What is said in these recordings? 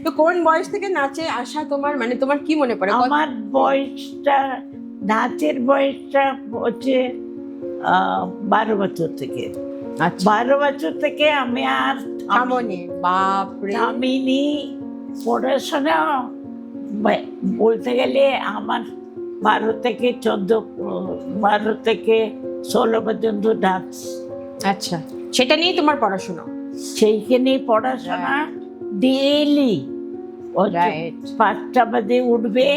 তো কোন বয়স থেকে নাচে আসা তোমার, মানে তোমার কি মনে পড়ে? আমার বয়সটা, নাচের বয়সটা হচ্ছে 12 বছর থেকে। আচ্ছা, 12 বছর থেকে আমি আর থামনি। বাপরে, থামিনি। পড়াশোনা বলতে গেলে আমার 12 থেকে 16 পর্যন্ত ডান্স। আচ্ছা, সেটা নিয়ে তোমার পড়াশোনা? সেইখানে পড়াশোনা ডেইলি। রাইট। 5টা বাজে উঠবে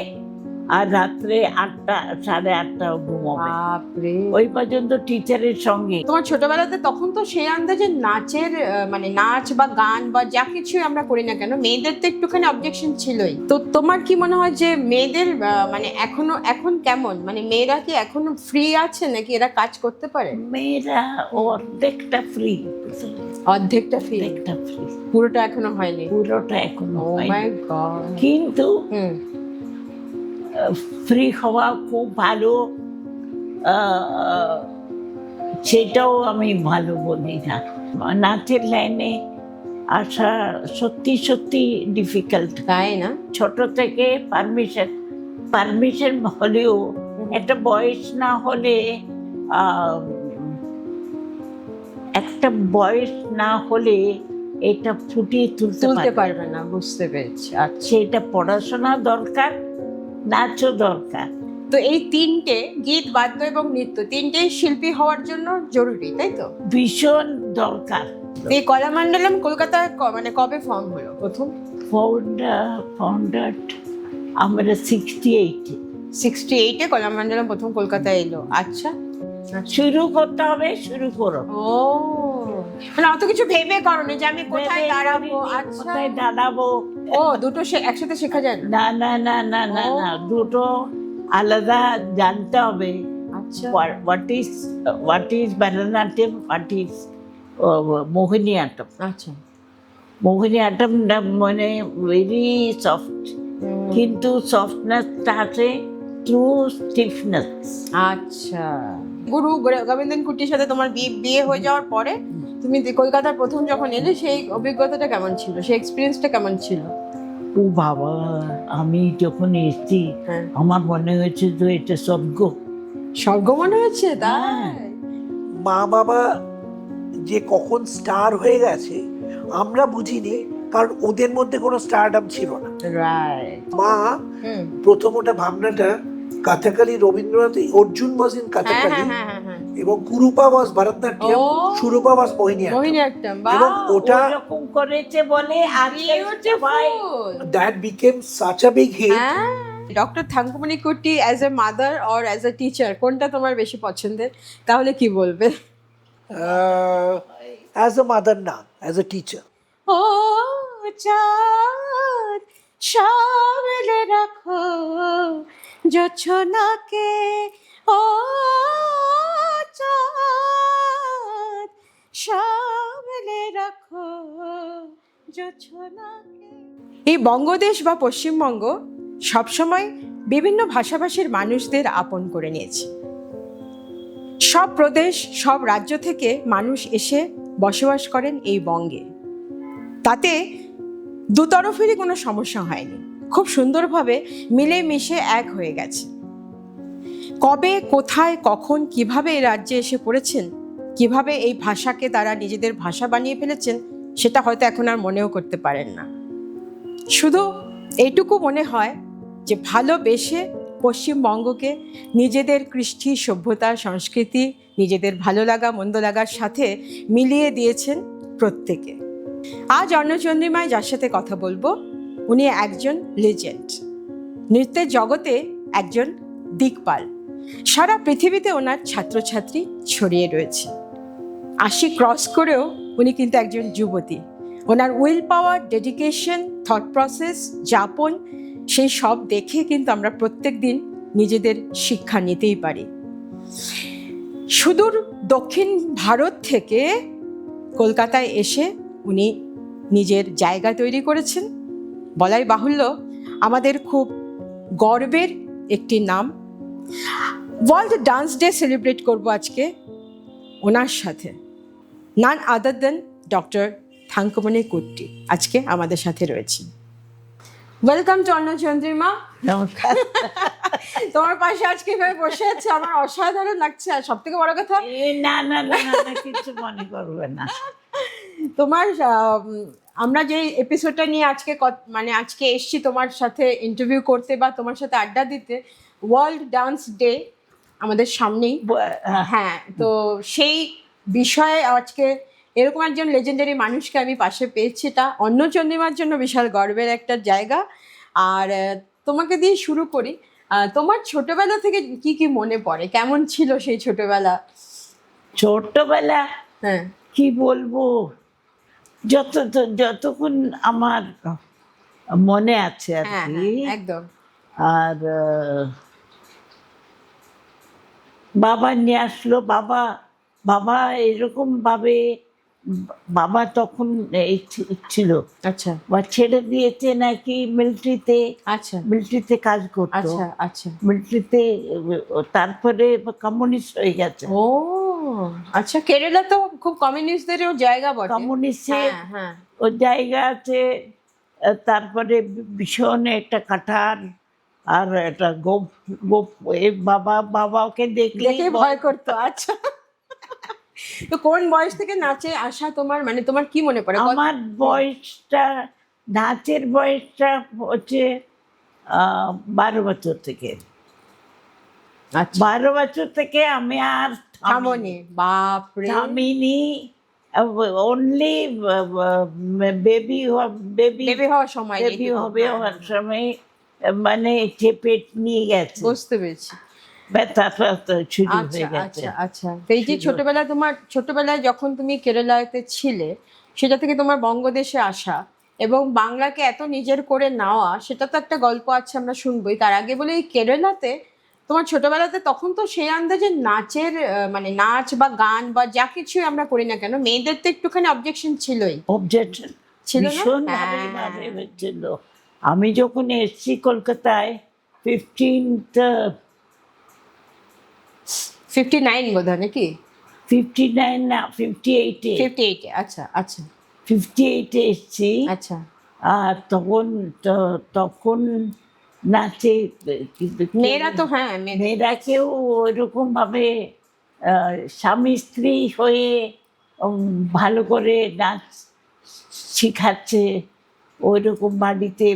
আর রাত্রে 8টা 8:30 ঘুমাবে। বাপরে, ওই পর্যন্ত টিচারের সঙ্গে। তোমার ছোটবেলাতে তখন তো সেই আন্দাজে নাচের মানে নাচ বা গান বা যা কিছু আমরা করি না কেন, মেয়েদের তো একটুখানি অবজেকশন ছিলই। তো তোমার কি মনে হয় যে মেয়েদের মানে এখন কেমন, মানে মেয়েরা কি এখনো ফ্রি আছে নাকি এরা কাজ করতে পারে? মেয়েরা অর্ধেকটা ফ্রি, অর্ধেকটা ফ্রি, অর্ধেকটা ফ্রি, পুরোটা এখনো হয়নি। পুরোটা এখনো ও হয়নি। মাই গড। কিন্তু ফ্রি হওয়া খুব ভালো, সেটাও আমি ভালো বলি না। নাচের লাইনে আসা সত্যি সত্যি ডিফিকাল্ট। তাই না? ছোট থেকে পারমিশন হলেও একটা বয়স না হলে, একটা বয়স না হলে এটা ফুটিয়ে তুলতে পারবে না, বুঝতে পেরেছি। আচ্ছা, সেটা পড়াশোনা দরকার, নাচও দরকার। তো এই তিনটে, গীত, বাদ্য এবং নৃত্য, তিনটেই শিল্পী হওয়ার জন্য জরুরি, তাই তো? ভীষণ দরকার। এই কলামণ্ডলম কলকাতায় মানে কবে ফর্ম হলো প্রথম? ফাউন্ডার আমরা 68-এ। 68-এ কলামণ্ডলম প্রথম কলকাতায় এলো। আচ্ছা, শুরু করতে হবে, শুরু করো। ও মানে অত কিছু ভেবে করনি যে আমি কোথায় দাঁড়াবো। আচ্ছা, কোথায় দাঁড়াবো। ও দুটো একসাথে শেখা যায় না? না না না না না না, দুটো আলাদা জানতে হবে। আচ্ছা, what is Bharatanatyam, what is Mohiniyattam. আচ্ছা, মোহিনীআট্টম মানে ভেরি সফট, কিন্তু সফটনেসটা আছে ট্রু স্টিফনেস। আচ্ছা। গুরু গোবিন্দন কুটির সাথে তোমার বিয়ে হয়ে যাওয়ার পরে তুমি কলকাতার প্রথম যখন এলে, সেই অভিজ্ঞতাটা কেমন ছিল, সেই এক্সপিরিয়েন্সটা কেমন ছিল? ও বাবা, আমি যখন এসেছি আমার মনে হয়েছে তো এটা স্বর্গ। স্বর্গ মনে হচ্ছে? তাই? মা বাবা যে কখন স্টার হয়ে গেছে আমরা বুঝিনি, কারণ ওদের মধ্যে কোনো স্টারডাম ছিল না। রাইট। মা প্রথম ওটা ভাবনাটা কাথাকালি রবীন্দ্রনাথ, অর্জুন ওয়াজ ইন কাথাকালি এবং কুরুপা ওয়াজ ভরতনাট্যম, সুরূপা ওয়াজ মোহিনীআট্টম। এবং ওটা এরকম করেছে বলে আজকে সবাই that became such a big hit. Doctor Thankumani Kutty as a mother or as a teacher, কোনটা তোমার বেশি পছন্দের? তাহলে কি বলবে? অ্যাজ আ মাদার না, অ্যাজ আ টিচার। ও চাঁদ সামলে রাখো জোছনাকে, ও চাঁদ সামলে রাখো জোছনাকে। এই বঙ্গদেশ বা পশ্চিমবঙ্গ সবসময় বিভিন্ন ভাষাভাষীর মানুষদের আপন করে নিয়েছে। সব প্রদেশ, সব রাজ্য থেকে মানুষ এসে বসবাস করেন এই বঙ্গে। তাতে দুতরফেরই কোনো সমস্যা হয়নি, খুব সুন্দরভাবে মিলেমিশে এক হয়ে গেছে। কবে, কোথায়, কখন, কিভাবে এই রাজ্যে এসে পড়েছেন, কিভাবে এই ভাষাকে তারা নিজেদের ভাষা বানিয়ে ফেলেছেন, সেটা হয়তো এখন আর মনেও করতে পারেন না। শুধু এইটুকু মনে হয় যে ভালোবেসে পশ্চিমবঙ্গকে নিজেদের কৃষ্টি, সভ্যতা, সংস্কৃতি, নিজেদের ভালো লাগা মন্দ লাগার সাথে মিলিয়ে দিয়েছেন প্রত্যেকে। আজ অন্নচন্দ্রিমায় যার সাথে কথা বলবো, উনি একজন লেজেন্ড, নৃত্যের জগতে একজন দিকপাল। সারা পৃথিবীতে ওনার ছাত্রছাত্রী ছড়িয়ে রয়েছে। 80 ক্রস করেও উনি কিন্তু একজন যুবতী। ওনার will power, dedication, thought process, যাপন, সেই সব দেখে কিন্তু আমরা প্রত্যেক দিন নিজেদের শিক্ষা নিতেই পারি। সুদূর দক্ষিণ ভারত থেকে কলকাতায় এসে উনি নিজের জায়গা তৈরি করেছেন। বলাই বাহুল্য, আমাদের খুব গর্বের একটি নাম। ওয়ার্ল্ড ডান্স ডে সেলিব্রেট করব আজকে ওনার সাথে। নান আদার দেন ডক্টর থাঙ্কুমণি কুট্টি আজকে আমাদের সাথে রয়েছেন। ওয়েলকাম চন্দ্রিমা। নমস্কার। তোমার পাশে আজকে এভাবে বসে আছে, আমার অসাধারণ লাগছে। আর সব থেকে বড় কথা, না না না না না, কিছু মনে করবে না। তোমার আমরা যে এপিসোডটা নিয়ে আজকে মানে আজকে এসছি তোমার সাথে ইন্টারভিউ করতে বা তোমার সাথে আড্ডা দিতে, ওয়ার্ল্ড ডান্স ডে আমাদের সামনেই। হ্যাঁ, তো সেই বিষয়ে আজকে এরকম একজন লেজেন্ডারি মানুষকে আমি পাশে পেয়েছি, এটা অন্য চন্দ্রিমার জন্য বিশাল গর্বের একটা জায়গা। আর তোমাকে দিয়ে শুরু করি। তোমার ছোটবেলা থেকে কি কি মনে পড়ে? কেমন ছিল সেই ছোটবেলা? ছোটবেলা হ্যাঁ, কি বলবো, যতক্ষণ আমার মনে আছে আর হ্যাঁ, কি। একদম। আর বাবা নিয়ে আসলো, বাবা বাবা এরকম ভাবে, বাবা তখন এই ছিল, আচ্ছা বা ছেড়ে দিয়েছে নাকি মিলিটারিতে, আচ্ছা মিলিটারিতে কাজ করতো, আচ্ছা আচ্ছা। মিলিটারিতে, তারপরে কমিউনিস্ট হয়ে গেছে। ও আচ্ছা, কেরালা তো খুব কমিউনিস্টদেরও জায়গা বটে। কমিউনিস্টের হ্যাঁ হ্যাঁ। ও জায়গা আছে। তারপরে ভীষণ একটা কাঁঠাল আর একটা গোপ গোপ, বাবাকে দেখলে দেখে ভয় করতো। আচ্ছা, তো কোন বয়স থেকে নাচে আসা তোমার, মানে তোমার কি মনে পড়ে? আমার বয়সটা, নাচের বয়সটা হচ্ছে 12 বছর থেকে। আচ্ছা, 12 বছর থেকে আমি আর থামনি। বাপরে, থামিনি। অনলি বেবি বেবি বেবি হওয়ার সময় বেবি এইটুকু। হবে হ্যাঁ, হওয়ার সময়, মানে চেপে নিয়ে গেছে, বুঝতে পেরেছি। ব্যথা শুরু আচ্ছা হয়ে গেছে। আচ্ছা আচ্ছা। তো এই যে ছোটবেলায়, তোমার ছোটবেলায় যখন তুমি কেরালাতে ছিলে, সেটা থেকে তোমার বঙ্গদেশে আসা এবং বাংলাকে এত নিজের করে নেওয়া, সেটা তো একটা গল্প আছে, আমরা শুনবোই। তার আগে বলে, এই কেরালাতে তোমার ছোটবেলাতে তখন তো সেই আন্দাজে নাচের মানে নাচ বা গান বা যা কিছু আমরা করি না কেন, মেয়েদের তো একটুখানি অবজেকশন ছিলই। অবজেকশন ছিল না? ভীষণ ভাবে হয়েছিল। আমি যখন এসেছি কলকাতায় 59 বোধ হয় নাকি? 59 না 58-এ, 58-এ। আচ্ছা আচ্ছা 58-এ এসেছি। আচ্ছা। আর তখন নাচে, কিন্তু মেয়েরা তো, হ্যাঁ, মেয়েরাকেও ওইরকম ভাবে স্বামী স্ত্রী হয়ে ভালো করে নাচ শিখাচ্ছে, ওইরকম বাড়িতে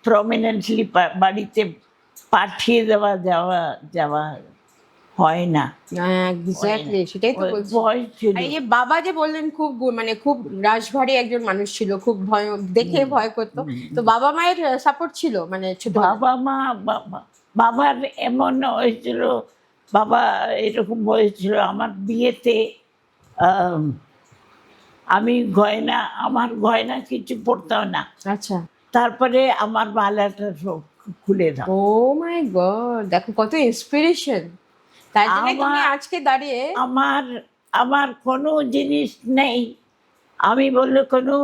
প্রমিনেন্টলি বাড়িতে পাঠিয়ে যাওয়া যাওয়া হয় না। এক্স্যাক্টলি, সেটাই তো বলছি। ভয় ছিল। আর এই যে বাবা যে বললেন, খুব মানে খুব রাশভারী একজন মানুষ ছিল, খুব ভয়, দেখে ভয় করতো। তো বাবা মায়ের সাপোর্ট ছিল মানে ছোট? বাবার এমন হয়েছিল, বাবা এরকম হয়েছিল আমার বিয়েতে, আমি আমার গয়না কিছু পড়তাম না। আচ্ছা। তারপরে আমার মালাটা সব খুলে দাও। ও মাই গড, দেখো কত ইন্সপিরেশন। তাই জন্য তুমি আজকে দাঁড়িয়ে। আমার কোনো জিনিস নেই, আমি বললো কোনো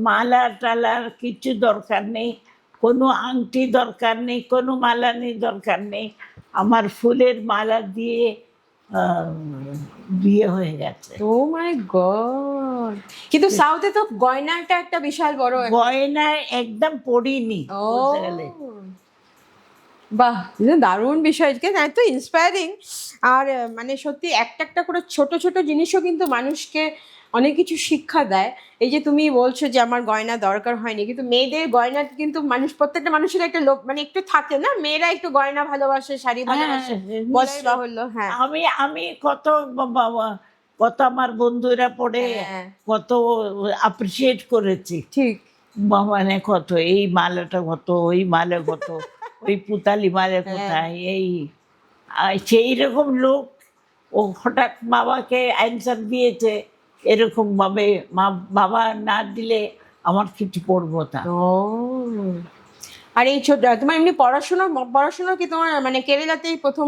মালা টালার কিছু দরকার নেই, কোনো আংটি দরকার নেই, কোনো মালা নেই, দরকার নেই। আমার ফুলের মালা দিয়ে বিয়ে হয়ে গেছে। ও মাই গড, কিন্তু সাউথে তো গয়নাটা একটা বিশাল বড়। গয়না একদম পড়িনি ও বলতে গেলে। বাহ, দারুণ বিষয়, এত ইন্সপায়ারিং। আর মানে সত্যি একটা একটা করে ছোট ছোট জিনিসও কিন্তু মানুষকে অনেক কিছু শিক্ষা দেয়। এই যে তুমি বলছো যে আমার গয়না দরকার হয়নি, কিন্তু মেয়েদের গয়না কিন্তু প্রত্যেকটা মানুষের একটা লোক মানে একটু থাকে না, মেয়েরা একটু গয়না ভালোবাসে, শাড়ি ভালোবাসে, বলাই বাহুল্য। হ্যাঁ, আমি কত আমার বন্ধুরা পড়ে হ্যাঁ, কত অ্যাপ্রিসিয়েট করেছি। ঠিক, মানে কত এই মালাটা কত, ওই মালা কত, ওই পুতালি মালা কোথায়, এই সেই রকম লোক ও হঠাৎ বাবাকে অ্যান্সার দিয়েছে এরকম ভাবে, বাবা না দিলে আমার কিছু পড়বো না। ও আর এই তোমার এমনি পড়াশোনা কি তোমার মানে কেরালাতেই প্রথম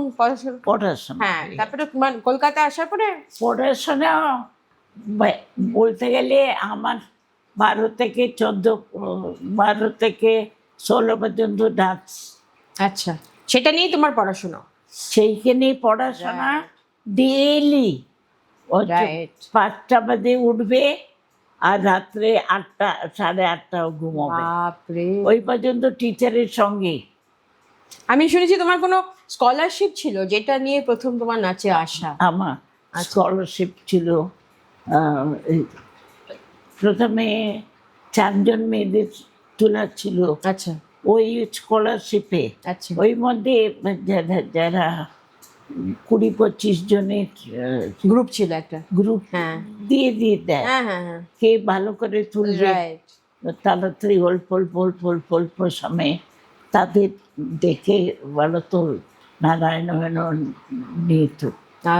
পড়াশোনা? হ্যাঁ, তারপরে কলকাতা আসার পরে পড়াশোনা বলতে গেলে আমার 12 থেকে 16 পর্যন্ত ডান্স। আচ্ছা, সেটা নিয়েই তোমার পড়াশোনা? সেইখানে পড়াশোনা ডেইলি 5টা বাজে উঠবে আর রাত্রে 8টা 8:30টাও ঘুমাবে, বাপরে। ওই পর্যন্ত টিচারের সঙ্গে। আমি শুনেছি তোমার কোনো স্কলারশিপ ছিল যেটা নিয়ে প্রথম তোমার নাচে আসা। আমার স্কলারশিপ ছিল। এই প্রথমে 4জন মেয়েদের তোলা ছিল আচ্ছা ওই স্কলারশিপে। আচ্ছা। ওই মধ্যে যারা 20-25 জনের গ্রুপ ছিল একটা। গ্রুপ হ্যাঁ দিয়ে দেয়, হ্যাঁ হ্যাঁ হ্যাঁ, কে ভালো করে তুলবে রাইট। তাড়াতাড়ি অল্প অল্প অল্প অল্প অল্প সময়ে তাদের দেখে বলো তো নারায়ণ মেনন নিত।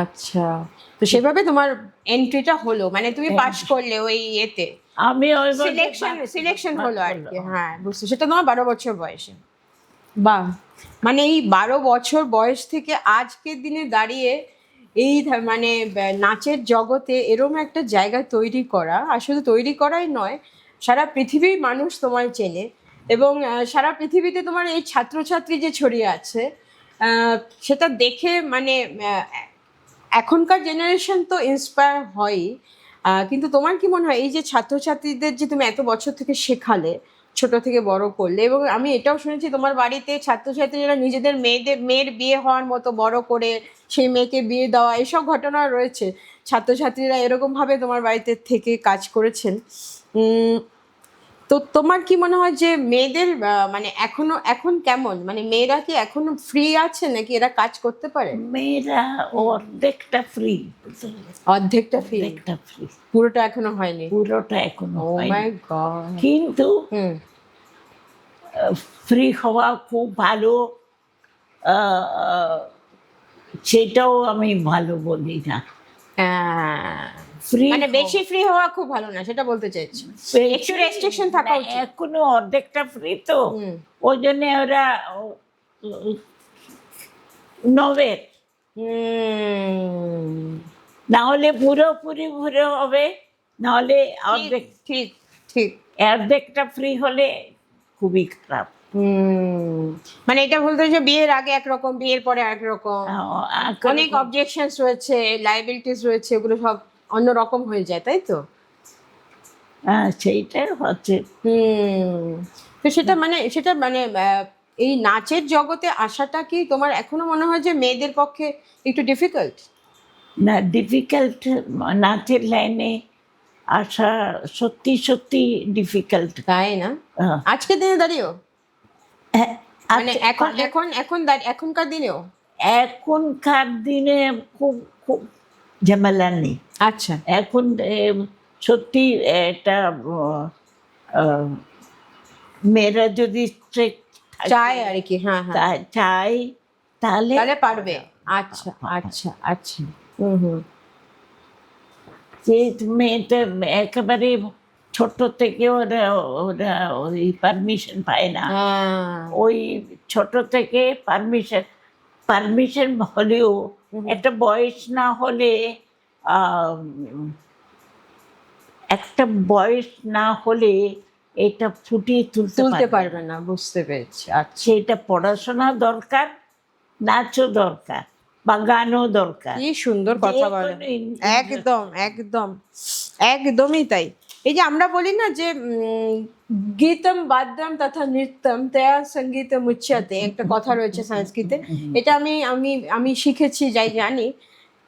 আচ্ছা, তো সেভাবে তোমার এন্ট্রিটা হলো, মানে তুমি পাস করলে ওই এতে, আমি ওই সিলেকশন হলো আর কি। হ্যাঁ বুঝছি, সেটা তোমার 12 বছর বয়সে। বাহ, মানে এই 12 বছর বয়স থেকে আজকের দিনে দাঁড়িয়ে এই মানে নাচের জগতে এরম একটা জায়গা তৈরি করা, আর শুধু তৈরি করাই নয়, সারা পৃথিবীর মানুষ তোমায় চেনে, এবং সারা পৃথিবীতে তোমার এই ছাত্রছাত্রী যে ছড়িয়ে আছে, সেটা দেখে মানে এখনকার জেনারেশন তো ইন্সপায়ার হয়ই, কিন্তু তোমার কি মনে হয় এই যে ছাত্রছাত্রীদের যে তুমি এত বছর থেকে শেখালে, ছোট থেকে বড় করলে, এবং আমি এটাও শুনেছি তোমার বাড়িতে ছাত্রছাত্রীরা নিজেদের মেয়ের বিয়ে হওয়ার মতো বড় করে সেই মেয়েকে বিয়ে দেওয়া, এসব ঘটনা রয়েছে, ছাত্রছাত্রীরা এরকমভাবে তোমার বাড়িতে থেকে কাজ করেছেন। তো তোমার কি মনে হয় যে মেয়েদের মানে এখন কেমন, মানে মেয়েরা কি এখনো ফ্রি আছে নাকি এরা কাজ করতে পারে? মেয়েরা অর্ধেকটা ফ্রি, অর্ধেকটা ফ্রি, অর্ধেকটা ফ্রি, পুরোটা এখনো হয়নি। পুরোটা এখনো ও হয়নি। মাই গড। কিন্তু ফ্রি হওয়া খুব ভালো, সেটাও আমি ভালো বলি না। ফ্রি মানে বেশি ফ্রি হওয়া খুব ভালো না, সেটা বলতে চাইছি, একটু রেস্ট্রিকশন থাকা উচিত। এখনো অর্ধেকটা ফ্রি, তো ওই জন্য ওরা নবের না হলে পুরোপুরি ঘুরে হবে, না হলে অর্ধেক। ঠিক ঠিক। অর্ধেকটা ফ্রি হলে খুবই খারাপ। মানে এটা বলতে যে বিয়ের আগে একরকম, বিয়ের পরে একরকম, অনেক অবজেকশনস রয়েছে, লাইবিলিটিস রয়েছে, ওগুলো সব অন্যরকম হয়ে যায়, তাই তো? সেইটাই হচ্ছে। তো সেটা মানে এই নাচের জগতে আসাটা কি তোমার এখনো মনে হয় যে মেয়েদের পক্ষে একটু ডিফিকাল্ট? না, ডিফিকাল্ট, নাচের লাইনে আসা সত্যি সত্যি ডিফিকাল্ট। তাই না? আজকের দিনে দাঁড়িয়েও মানে এখনকার দিনেও? এখনকার দিনে খুব খুব ঝামেলা নেই। আচ্ছা, এখন সত্যি এটা মেয়েরা যদি চাই আর কি। হ্যাঁ হ্যাঁ, চাই তাহলে পারবে। আচ্ছা আচ্ছা আচ্ছা। যে মেয়েটা একেবারে ছোট থেকে ওরা ওই পারমিশন পায় না, ওই ছোট থেকে পারমিশন হলেও একটা বয়স না হলে এটা ফুটিয়ে তুলতে পারবে না। বুঝতে পেরেছি। আচ্ছা, এটা পড়াশোনা দরকার, নাচও দরকার, বা গানও দরকার। কি সুন্দর কথা বলেন। একদম একদম একদমই তাই। এই যে আমরা বলি না যে গীতম বাদ্যম তথা নৃত্যম তয়া সঙ্গীতম উচ্যতে, একটা কথা রয়েছে সংস্কৃতে, এটা আমি শিখেছি, যাই জানি।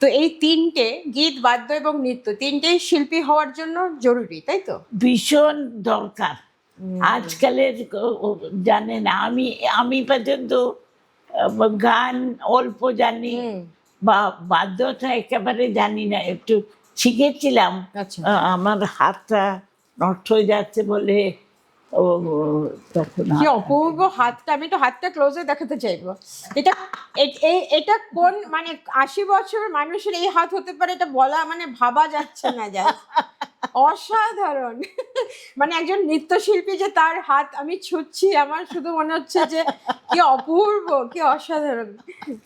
তো এই তিনটে, গীত, বাদ্য এবং নৃত্য, তিনটেই শিল্পী হওয়ার জন্য জরুরি, তাই তো? ভীষণ দরকার। আজকালের জানে না, আমি পর্যন্ত গান অল্প জানি, বা বাদ্যটা একেবারে জানি না, একটু শিখেছিলাম। আমার হাতটা নষ্ট হয়ে যাচ্ছে বলে তখন। কি অপূর্ব হাতটা, আমি তো হাতটা ক্লোজে দেখাতে চাইবো। এটা কোন মানে 80 বছর মানুষের এই হাত হতে পারে, এটা বলা মানে ভাবা যাচ্ছে না। যা অসাধারণ, মানে একজন নৃত্যশিল্পী যে তার হাত আমি ছুঁচ্ছি, আমার শুধু মনে হচ্ছে যে কি অপূর্ব, কি অসাধারণ।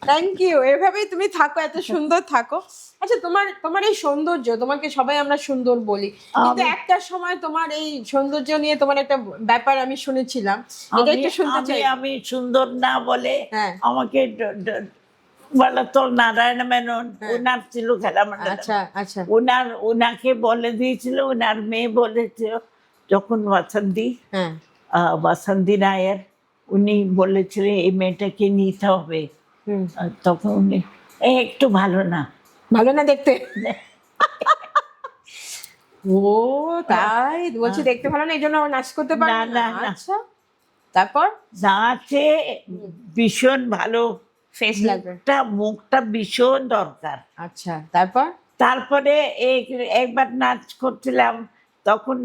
থ্যাংক ইউ, এভাবেই তুমি থাকো, এত সুন্দর থাকো। আচ্ছা, তোমার এই সৌন্দর্য, তোমাকে সবাই আমরা সুন্দর বলি, কিন্তু একটা সময় তোমার এই সৌন্দর্য নিয়ে তোমার একটা ব্যাপার আমি শুনেছিলাম, এটা একটু শুনতে চাই। আমি সুন্দর না বলে আমাকে বলতো নারায়ণ মেনন, ওনার ছিল খেলা মণ্ডল। আচ্ছা আচ্ছা ওনাকে বলে দিয়েছিল, ওনার মেয়ে বলেছিল যখন হ্যাঁ বাসন্তী নায়ার, উনি বলেছিলেন এই মেয়েটাকে নিতে হবে। হুম তখন উনি একটু ভালো না, ভালো না দেখতে? ও তাই বলছি দেখতে ভালো না এই জন্য ও নাচ করতে পারে না, না? না, না। আচ্ছা তারপর নাচে ভীষণ ভালো, ফেস লাগবে। মুখটা ভীষণ দরকার। আচ্ছা তারপর তারপরে একবার নাচ করছিলাম, তখন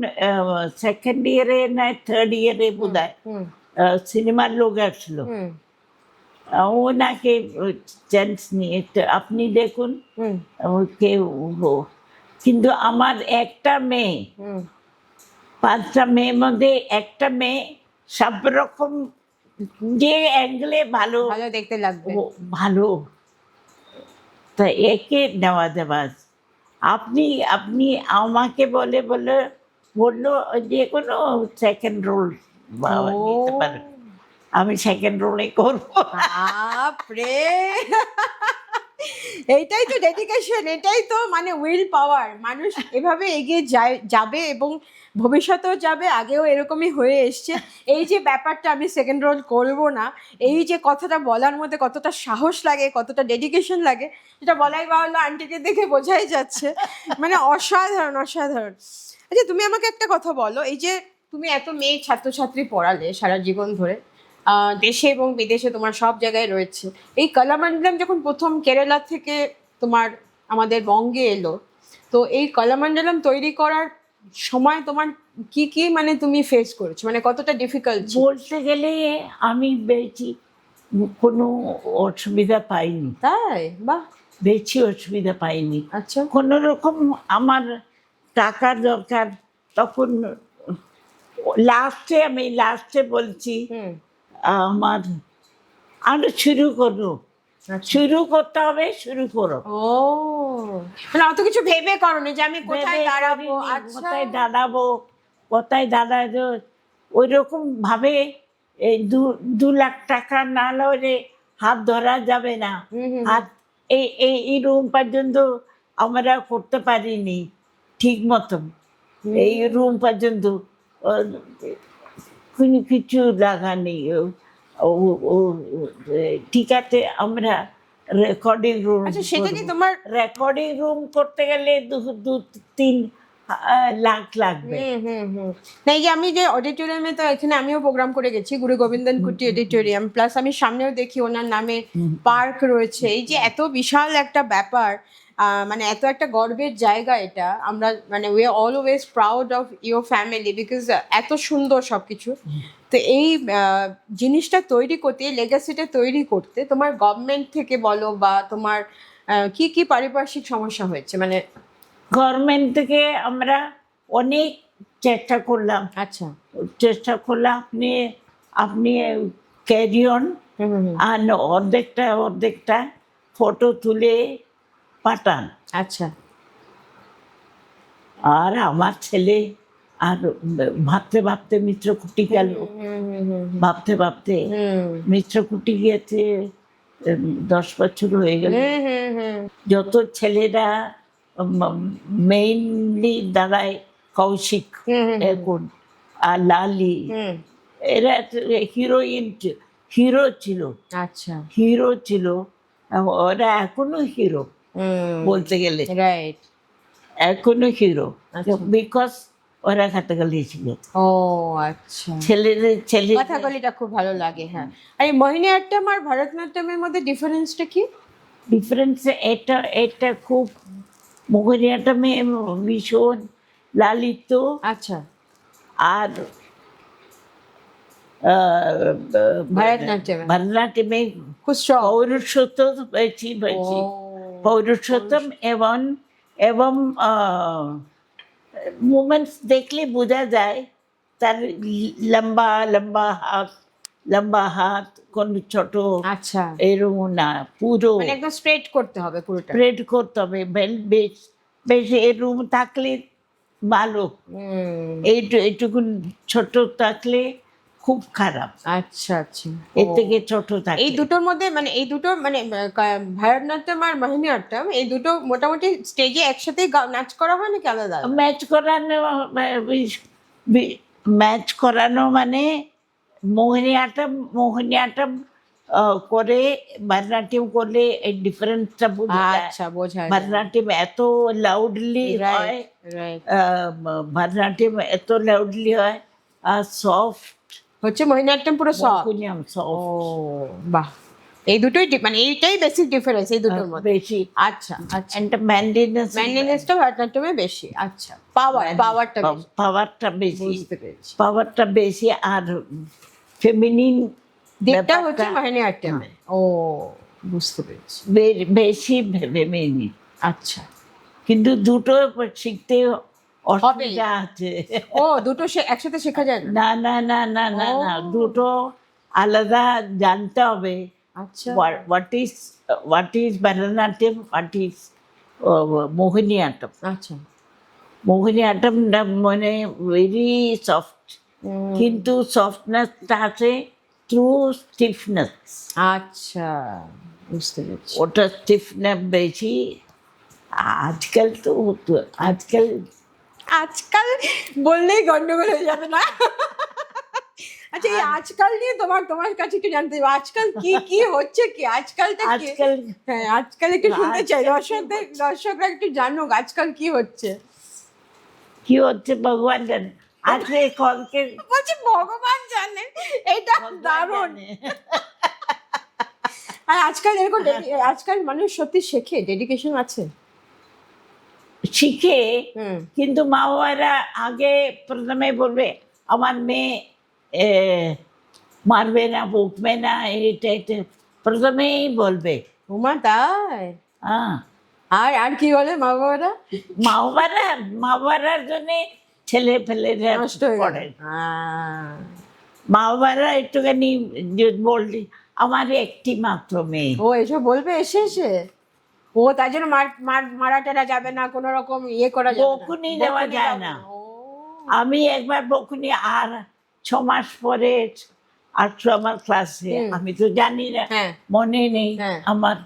সেকেন্ড ইয়ারে না থার্ড ইয়ারে বোধ হয় হুম সিনেমার লোক আসছিল, হুম ওনাকে চান্স নিয়ে তো আপনি দেখুন হুম ওকে কিন্তু আমার একটা মেয়ে, হুম 5টা মেয়ের মধ্যে একটা মেয়ে সব রকম যে অ্যাঙ্গেলে ভালো, ভালো দেখতে লাগবে। ভালো, তা একে নেওয়া দেওয়া। আপনি আপনি আমাকে বললো যে কোনো সেকেন্ড রোল নিতে পারে, আমি সেকেন্ড রোলে করবো। বাপরে এইটাই তো ডেডিকেশন, এটাই তো মানে উইল পাওয়ার। মানুষ এভাবে এগিয়ে যাবে এবং ভবিষ্যতেও যাবে, আগেও এরকমই হয়ে এসছে। এই যে ব্যাপারটা আমি সেকেন্ড রোল করব না, এই যে কথাটা বলার মধ্যে কতটা সাহস লাগে, কতটা ডেডিকেশন লাগে, সেটা বলাই বাহুল্য, আন্টিকে দেখে বোঝাই যাচ্ছে। মানে অসাধারণ অসাধারণ। আচ্ছা তুমি আমাকে একটা কথা বলো, এই যে তুমি এত মেয়ে ছাত্রছাত্রী পড়ালে সারা জীবন ধরে, দেশে এবং বিদেশে তোমার সব জায়গায় রয়েছে, এই কলামণ্ডলম যখন প্রথম কেরালা থেকে তোমার আমাদের বঙ্গে এলো, তো এই কলামণ্ডলম তৈরি করার সময় তোমার কি কি মানে তুমি ফেস করেছো, মানে কতটা ডিফিকাল্ট? বলতে গেলে আমি বেশি কোনো অসুবিধা পাইনি, তাই? বাহ। বেশি অসুবিধা পাইনি। আচ্ছা কোনো রকম আমার টাকার দরকার, তখন লাস্টে বলছি হুম আমার আরো শুরু করো, শুরু করতে হবে, শুরু করো। ও মানে অত কিছু ভেবে করনি যে আমি কোথায় ভেবে দাঁড়াবো? করিনি, আচ্ছা কোথায় দাঁড়াবো ওই রকম ভাবে। এই 2 লাখ টাকা না হলে হাত ধরা যাবে না। হুম, হুম, হাত এই রুম পর্যন্ত আমরা করতে পারিনি ঠিক মতন। এই রুম পর্যন্ত কোনো কিছু লাগা নেই। ঠিক আছে, আমরা রেকর্ডিং রুম, আচ্ছা সেটা কি তোমার? রেকর্ডিং রুম করতে গেলে 2-3 লাখ লাগবে। না এই যে আমি যে অডিটোরিয়ামে, তো এখানে আমিও প্রোগ্রাম করে গেছি, গুরু গোবিন্দন কুটি অডিটোরিয়াম, প্লাস আমি সামনেও দেখি ওনার নামে পার্ক রয়েছে। এই যে এত বিশাল একটা ব্যাপার, মানে এত একটা গর্বের জায়গা এটা, আমরা মানে we are always proud of your family because এত সুন্দর সব কিছু। তো এই জিনিসটা তৈরি করতে, এই লেগাসিটা তৈরি করতে তোমার গভর্নমেন্ট থেকে বলো বা তোমার কি কি পারিপার্শ্বিক সমস্যা হয়েছে মানে? গভর্নমেন্ট থেকে আমরা অনেক চেষ্টা করলাম। আচ্ছা আপনি আপনি ক্যারি অন, আর অর্ধেকটা ফটো তুলে পাঠান। আচ্ছা আর আমার ছেলে আর ভাবতে মিত্রকুটি গেল, ভাবতে মিত্রকুটি গিয়েছে 10 বছর হয়ে গেল। যত ছেলেরা মেইনলি দাঁড়ায়, কৌশিক এখন আর লালি, এরা হিরো ছিল। আচ্ছা হিরো ছিল, ওরা এখনো হিরো বলতে গেলে, রাইট, এখনো হিরো, বিকজ ওরা কাটাকালি ছিল। ও আচ্ছা, ছেলে কথাকলিটা খুব ভালো লাগে। হ্যাঁ, আর এই মোহিনীআট্টম আর ভারতনাট্যমের মধ্যে ডিফারেন্সটা কি? ডিফারেন্স এটা খুব, মোহিনীআট্টমে ভীষণ লালিত, আচ্ছা, আর ভারতনাট্যমে খুব পৌরুষোত্তম বেশি পৌরুষোত্তম, এবং মুমেন্টস দেখলে বোঝা যায় তার লম্বা হাত কোন ছোট, আচ্ছা, এরকম না, পুরো মানে একদম স্ট্রেট করতে হবে, পুরোটা স্প্রেড করতে হবে। বেশ এরকম থাকলে ভালো, এইটুকু ছোট থাকলে খুব খারাপ, আচ্ছা আচ্ছা। এর থেকে ছোট থাকে। এই দুটোর মধ্যে মানে এই দুটো মানে ভারতনাট্যম আর মোহিনীঅট্টম এই দুটো মোটামুটি স্টেজে একসাথে নাচ করা হয় নাকি আলাদা আলাদা? ম্যাচ করানো, ম্যাচ করানো মানে মোহিনীআট্টম করে ভরতনাট্যম করলে এই ডিফারেন্সটা বোঝা যায়। আচ্ছা, বোঝা যায়। ভরতনাট্যম এত লাউডলি হয়, রাইট। ভরতনাট্যম এত লাউডলি হয়, আর সফট হচ্ছে মোহিনীঅট্টম পুরো সফট। মোহিনীঅট্টম ও সফট বাহ, এই দুটোই মানে এইটাই বেসিক ডিফারেন্স এই দুটোর মধ্যে। বেশি। আচ্ছা আচ্ছা। একটা ম্যান্ডেনেস, ম্যানলিনেসটা ভারতনাট্যমে বেশি। আচ্ছা, পাওয়ারটা বেশি। পাওয়ারটা বেশি, বুঝতে পেরেছি। পাওয়ারটা বেশি, আর ফেমিনিন দিকটা হচ্ছে মোহিনীঅট্টমে। ও বুঝতে পেরেছি। বেশি ফেমিনিন। আচ্ছা, কিন্তু দুটো শিখতে অসুবিধা আছে। ও দুটো একসাথে শেখা যায় না? না না না না না না, ও। দুটো আলাদা জানতে হবে। আচ্ছা what is Bharatanatyam, what is Mohiniyattam. আচ্ছা। মোহিনীঅট্টম মানে ভেরি সফট, কিন্তু সফটনেসটা আছে থ্রু স্টিফনেস। আচ্ছা, বুঝতে পেরেছি। ওটা স্টিফনেস বেশি। আজকাল তো আজকাল বললেই গন্ডগোল হয়ে যাবে না? আচ্ছা, এই আজকাল নিয়ে তোমার কাছে একটু জানতে চাই, আজকাল কি হচ্ছে, কি আজকালটা কি? আজকাল হ্যাঁ, আজকাল একটু শুনতে চাই, দর্শকরা একটু জানুক আজকাল কি হচ্ছে। কি হচ্ছে ভগবান জানে। আজকে কলকে বলছি ভগবান জানেন, এটা দারুণ। আর আজকাল এরকম আজকাল মানুষ সত্যি শেখে, ডেডিকেশন আছে। শিখে, হুম। কিন্তু মা বাবারা আগে প্রথমে বলবে আমার মেয়ে মারবে না, বকবে না, এটা প্রথমেই বলবে। ওমা তাই? হ্যাঁ, আর কি বলে মা বাবারা? মা বাবারার জন্যে ছেলে ফেলে নষ্ট হয়ে পড়ে। গেল। মা বাবারা একটুখানি বললি আমার একটি মাত্র মেয়ে। ও এসব বলবে এসে ও তার জন্য মারা টারা যাবে না, কোনো রকম ইয়ে করা যাবে না, বকুনি দেওয়া যায় না। ও, আমি একবার বকুনি, আর 6 মাস পরে আসলো আমার ক্লাসে, আমি তো জানি না, হ্যাঁ। মনে নেই হ্যাঁ। আমার।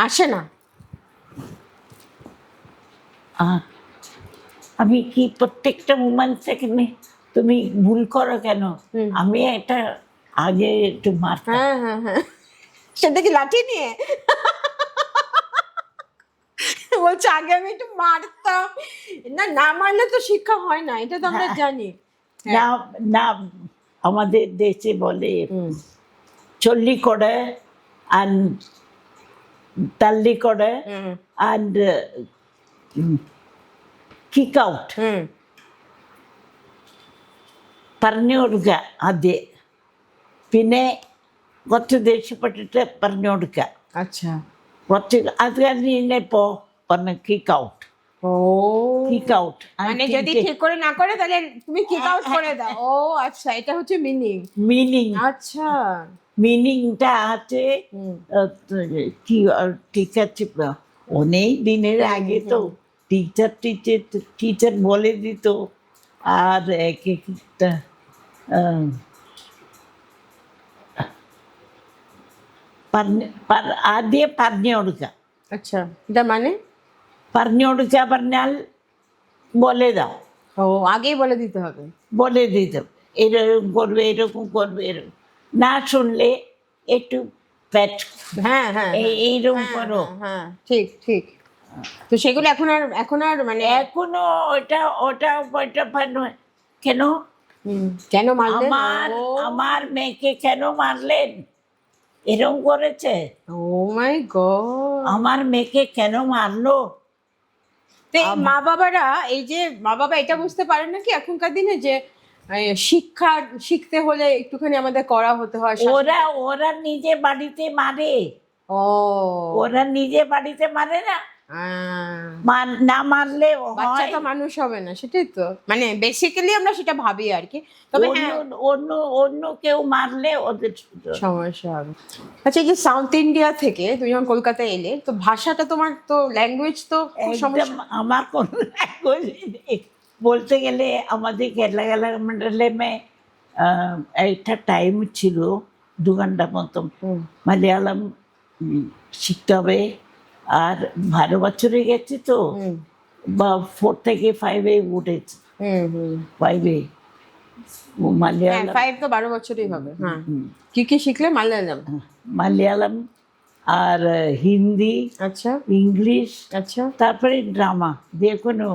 আসে না? আমি কি প্রত্যেকটা মোমেন্ট সেখানে তুমি ভুল করো কেন, আমি এটা আগে একটু মারতাম। হ্যাঁ, সেটা কি লাঠি নিয়ে? বলছে আগে আমি একটু মারতাম। না মারলে তো শিক্ষা হয় না, এটা তো আমরা জানি। না না, আমাদের দেশে বলে চল্লি করে আর তাল্লি করে and kick out. പറഞ്ഞു കൊടുക്കുക ആദ്യം, പിന്നെ കുറച്ച് ദേഷ്യപ്പെട്ടിട്ട് പറഞ്ഞു കൊടുക്കുക. আচ্ছা। കുറച്ച് അത് കഴിഞ്ഞ് പറഞ്ഞു কিক আউট, ও কিক আউট। মানে যদি ঠিক করে না করে তাহলে তুমি কিক আউট করে দাও। ও আচ্ছা, এটা হচ্ছে মিনিং। মিনিং, আচ্ছা। মিনিংটা আছে। কি ঠিক আছে, অনেক দিনের আগে তো টিচার বলে দিত, আর এক একটা ആദ്യം പറഞ്ഞു കൊടുക്കുക. আচ্ছা, এটা মানে പറഞ്ഞു കൊടുക്കുക പറഞ്ഞാൽ বলে দাও, ও আগেই বলে দিতে হবে। বলে দিতে হবে, এরকম করবে, এরকম করবে, এরকম। না শুনলে একটু প্যাচ, হ্যাঁ এইরকম করো। হ্যাঁ, ঠিক। তো সেগুলো এখন আর মানে এখনো ওটা কেন কেন মারলেন? আমার মেয়েকে কেন মারলেন, এরকম করেছে। ও মাই গড, আমার মেয়েকে কেন মারলো। তো এই মা বাবা এটা বুঝতে পারেন না কি এখনকার দিনে যে শিখতে হলে একটুখানি আমাদের করা হতে হয়। ওরা নিজে বাড়িতে মারে। ও ওরা নিজে বাড়িতে মারে না, না মারলে বাচ্চা তো মানুষ হবে না, সেটাই তো মানে বেসিক্যালি আমরা সেটা ভাবি আর কি। তবে অন্য কেউ মারলে ওদের সমস্যা হবে। আচ্ছা, এই যে সাউথ ইন্ডিয়া থেকে তুমি যখন কলকাতায় এলে, তো ভাষাটা তোমার তো ল্যাঙ্গুয়েজ তো সমস্যা। আমার কোনো ল্যাঙ্গুয়েজ নেই বলতে গেলে। আমাদের কেরালা মন্ডলে মে একটা টাইম ছিল 2 ঘন্টা মতো মালয়ালম শিখতে হবে। আর 12 বছরে গেছি তো, বা 4 থেকে 5-এ উঠেছি, 5-এ হ্যাঁ মালয়ালম। 5 তো 12 বছরই হবে। হ্যাঁ, কি কি শিখলে? মালয়ালম। মালয়ালম আর হিন্দি, আচ্ছা ইংলিশ, আচ্ছা। তারপরে ড্রামা, যে কোনো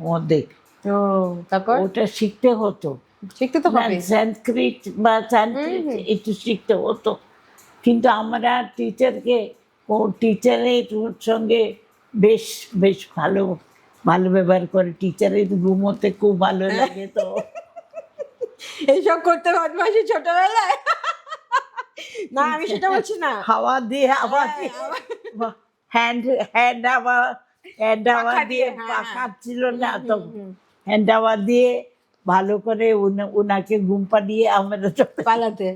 মধ্যে ও তারপর ওটা শিখতে হতো। শিখতে তো না, হবে। সংস্কৃত বা সংস্কৃত একটু শিখতে হতো, কিন্তু আমরা টিচারকে, ও টিচারের সঙ্গে বেশ বেশ ভালো ভালো ব্যবহার করে। টিচারের ঘুমোতে খুব ভালো লাগে তো। এইসব করতে বদমাইশি ছোটবেলায়? না আমি সেটা বলছি না। হাওয়া দিয়ে হাওয়া দিয়ে হ্যান্ড হ্যান্ড হাওয়া, হ্যান্ড হাওয়া পাখা দিয়ে, দিয়ে, হ্যাঁ, পাখা হ্যাঁ। ছিল না তো, হ্যান্ড হাওয়া দিয়ে ভালো করে ওনাকে ঘুম পাড়িয়ে আমরা তো পালাতে।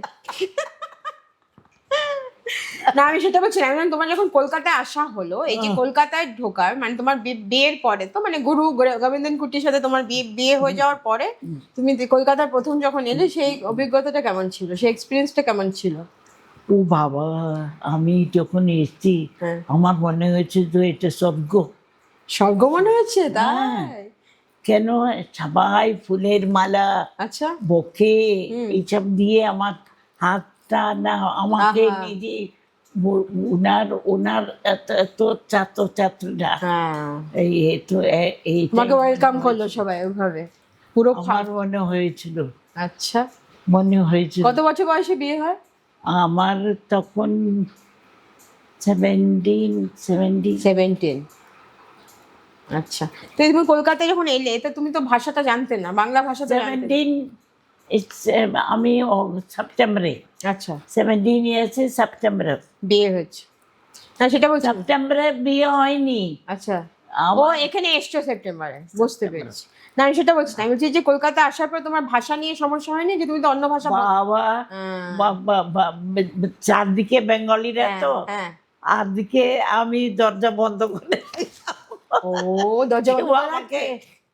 না আমি সেটা বলছি না। আমি বললাম, তোমার যখন কলকাতায় আসা হলো, এই যে কলকাতায় ঢোকার মানে তোমার বিয়ের পরে তো, মানে গুরু গোবিন্দন কুটির সাথে তোমার বিয়ে হয়ে যাওয়ার পরে তুমি কলকাতার প্রথম যখন এলে, সেই অভিজ্ঞতাটা কেমন ছিল? সেই এক্সপিরিয়েন্সটা কেমন ছিল? ও বাবা, আমি যখন এসেছি হ্যাঁ। আমার মনে হয়েছে যে এটা স্বর্গ। স্বর্গ মনে হচ্ছে? হ্যাঁ। তাই? কেন সবাই ফুলের মালা, আচ্ছা। বকে, এইসব দিয়ে আমার হাতটা না আমাকে আহা। নিজে ওনার ওনার এত এত ছাত্রছাত্রীরা হ্যাঁ, এই তোমাকে ওয়েলকাম করলো সবাই ওইভাবে পুরো আমার মনে হয়েছিল, আচ্ছা। মনে হয়েছিল। কত বছর বয়সে বিয়ে হয়? আমার তখন 17। আচ্ছা। তো তুমি কলকাতায় যখন এলে, তো তুমি তো ভাষাটা জানতে না, বাংলা ভাষাটা জানতে না। 17 আমি সেপ্টেম্বরে, আচ্ছা 17 ইয়ার্সে সেপ্টেম্বরে বিয়ে হয়েছে। না সেটা বলছি। সেপ্টেম্বরে বিয়ে হয়নি। আচ্ছা, ও আমার এখানে এসছো সেপ্টেম্বরে, বুঝতে পেরেছি। না আমি সেটা বলছি না, আমি বলছি যে কলকাতা আসার পর তোমার ভাষা নিয়ে সমস্যা হয়নি? যে তুমি তো অন্য ভাষা বাবা, চারদিকে বেঙ্গলিরা তো, হ্যাঁ। আর দিকে আমি দরজা বন্ধ করে, ও দরজা কেউ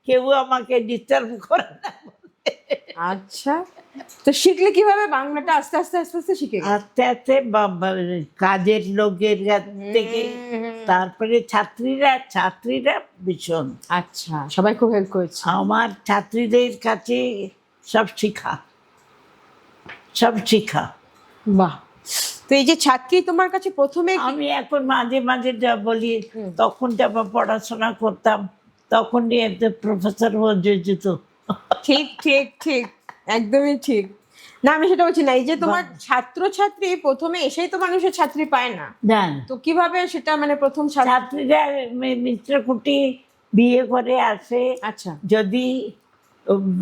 কেউ আমাকে ডিস্টার্ব করে না। আচ্ছা, তো শিখলে কিভাবে বাংলাটা? আস্তে আস্তে আস্তে আস্তে শিখে গেলে? আস্তে আস্তে কাজের লোকের কাছ থেকে, তারপরে ছাত্রীরা ভীষণ, আচ্ছা, সবাই খুব হেল্প করেছে। আমার ছাত্রীদের কাছে সব শিখা। বাহ। তো এই যে ছাত্রী তোমার কাছে প্রথমে আমি এখন মাঝে মাঝে যা বলি, তখন যা পড়াশোনা করতাম তখন প্রফেসর হয়ে যেত। ঠিক ঠিক ঠিক, একদমই ঠিক। না আমি সেটা বলছি না, এই যে তোমার ছাত্রছাত্রী প্রথমে এসেই তো মানুষের ছাত্রী পায় না, জান, তো কিভাবে সেটা মানে প্রথম ছাত্রীরা মিত্রকুটি বিয়ে করে আসে। আচ্ছা যদি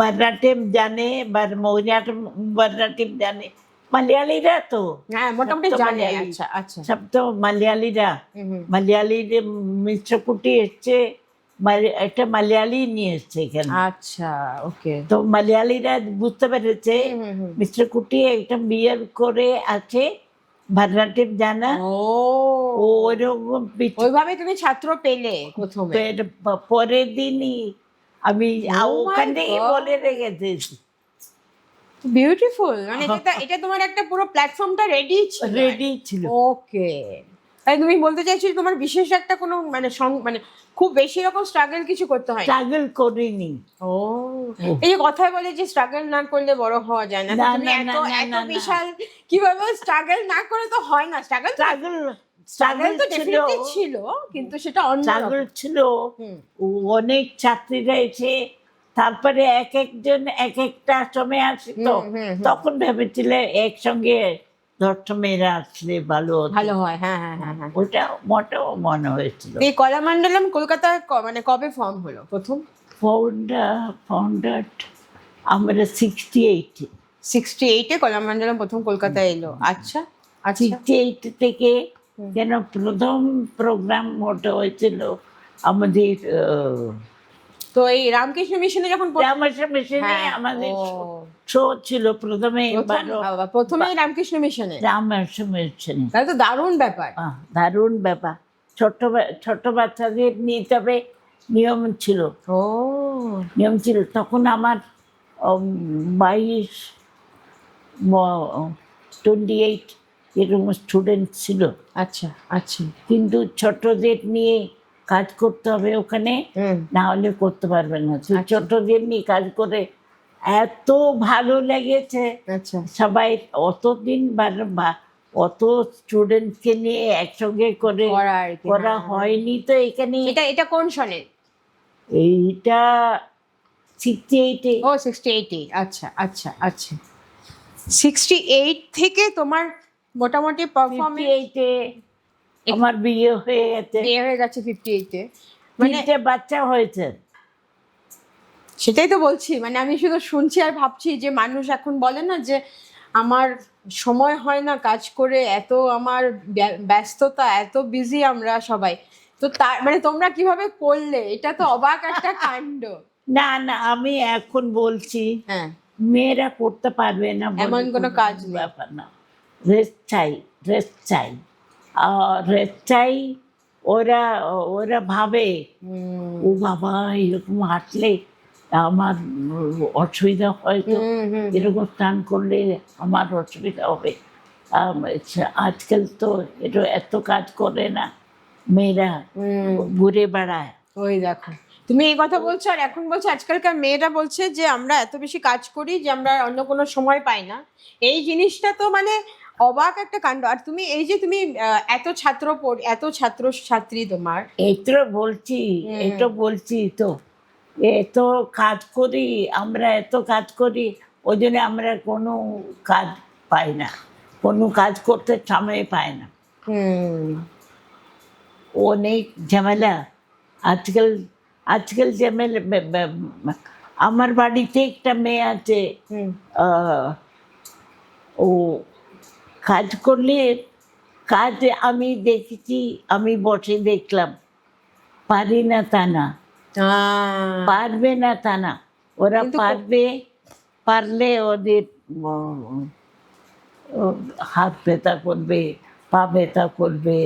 ভারতনাট্যম জানে বা ভারতনাট্যম জানে, মালয়ালিরা তো, হ্যাঁ মোটামুটি সব তো জানে। মালয়ালি। আচ্ছা আচ্ছা। সব তো মালয়ালিরা, মালয়ালিদের মিত্রকুটি এসছে, একটা মালয়ালি নিয়ে এসছে এখানে। আচ্ছা ওকে। তো মালয়ালিরা বুঝতে পেরেছে মিত্রকুটি একটা বিয়ে করে আছে, ভারতনাট্যম জানা, ও ওরকম ওইভাবে তুমি ছাত্র পেলে প্রথমে? পরের দিনই আমি Oh ওখান my থেকে God. বলে রেখেছি। বিউটিফুল, মানে এটা তোমার একটা পুরো প্ল্যাটফর্মটা রেডি ছিল। রেডি ছিল। ওকে, তাই তুমি বলতে চাইছো যে তোমার বিশেষ একটা কোনো মানে মানে খুব বেশি রকম স্ট্রাগল কিছু করতে হয়? স্ট্রাগল করিনি। ও এই যে কথায় বলে যে স্ট্রাগল না করলে বড় হওয়া যায় না, তো না, তুমি না, এত না, না, এত না, না। বিশাল কিভাবে স্ট্রাগল না করে তো হয় না? স্ট্রাগল স্ট্রাগল তো ছিল, ডেফিনেটলি ছিল, কিন্তু সেটা অন্য স্ট্রাগল ছিল। অনেক ছাত্রীরা এসে তারপরে এক একজন এক একটা সময় আসতো, তখন ভেবেছিলে একসঙ্গে 10টা মেয়েরা আসলে ভালো হতো। ভালো হয়। হ্যাঁ হ্যাঁ হ্যাঁ হ্যাঁ। ওটা মোটেও মনে হয়েছিল। এই কলামণ্ডলম কলকাতায় মানে কবে ফর্ম হলো প্রথম? ফাউন্ডার আমরা 68 68-এ কলামণ্ডলম প্রথম কলকাতায় এলো। আচ্ছা আচ্ছা। 68 থেকে যেন প্রথম প্রোগ্রাম ওটা হয়েছিল আমাদের তো এই রামকৃষ্ণ মিশনে যখন রামকৃষ্ণ মিশনে হ্যাঁ, আমাদের ও। শো ছিল প্রথমে, প্রথমেই রামকৃষ্ণ মিশনে? রামকৃষ্ণ মিশনে। তাহলে তো দারুণ ব্যাপার। দারুণ ব্যাপার। ছোট বাচ্চাদের নিয়ে তবে নিয়ম ছিল। ও তখন আমার 22 28 এরকম স্টুডেন্ট ছিল, আচ্ছা আচ্ছা। কিন্তু ছোটদের নিয়ে কাজ করতে হবে ওখানে, না হলে করতে পারবে না। তো আচ্ছা। ছোটদের নিয়ে কাজ করে এত ভালো লেগেছে। আচ্ছা সবাই অতদিন অত স্টুডেন্টকে নিয়ে একসঙ্গে করে করা আর কি, করা হ্যাঁ। হয়নি তো এখানে। এটা এটা কোন সনে? এইটা 68-এ। ও 68-এ। আচ্ছা আচ্ছা আচ্ছা। 68 থেকে তোমার মোটামুটি পারফরমেন্স 58-এ আমার বিয়ে হয়ে গেছে, বিয়ে হয়ে গেছে 58-এ। মানে 3টে বাচ্চা হয়েছে। সেটাই তো বলছি, মানে আমি শুধু শুনছি আর ভাবছি যে মানুষ এখন বলে না যে আমার সময় হয় না কাজ করে, এত আমার ব্যস্ততা, এত বিজি আমরা সবাই। তো তার মানে তোমরা কিভাবে করলে? এটা তো অবাক একটা কাণ্ড। না না, আমি এখন বলছি হ্যাঁ, মেয়েরা করতে পারবে না বলে এমন কোনো কাজ নেই। ব্যাপার না। রেস্ট চাই, রেস্ট চাই, রেস্ট চাই। ওরা ওরা ভাবে ও বাবা এরকম হাঁটলে আমার অসুবিধা হয়, তো এরকম স্নান করলে আমার অসুবিধা হবে। আজকাল তো এটা এত কাজ করে না, মেয়েরা ঘুরে বেড়ায়। ওই দেখো, তুমি এই কথা বলছো আর এখন বলছো আজকালকার মেয়েরা বলছে যে আমরা এত বেশি কাজ করি যে আমরা অন্য কোনো সময় পাই না। এই জিনিসটা তো মানে অবাক একটা কাণ্ড। আর তুমি এই যে তুমি এত এত ছাত্র ছাত্রী তোমার, এতো বলছি তো, এত কাজ করি আমরা, এত কাজ করি, ওই জন্য আমরা কোনো কাজ পাই না, কোনো কাজ করতে সময় পাই না। অনেক ঝামেলা আজকাল। আজকাল ঝামেলা। আমার বাড়িতে একটা মেয়ে আছে, ও কাজ করলে, কাজ আমি দেখেছি, আমি বসে দেখলাম, পারি না তা না, পারবে না তা না, ওরা পারবে। পারলে ওদের হাত ব্যথা করবে, পা ব্যথা করবে,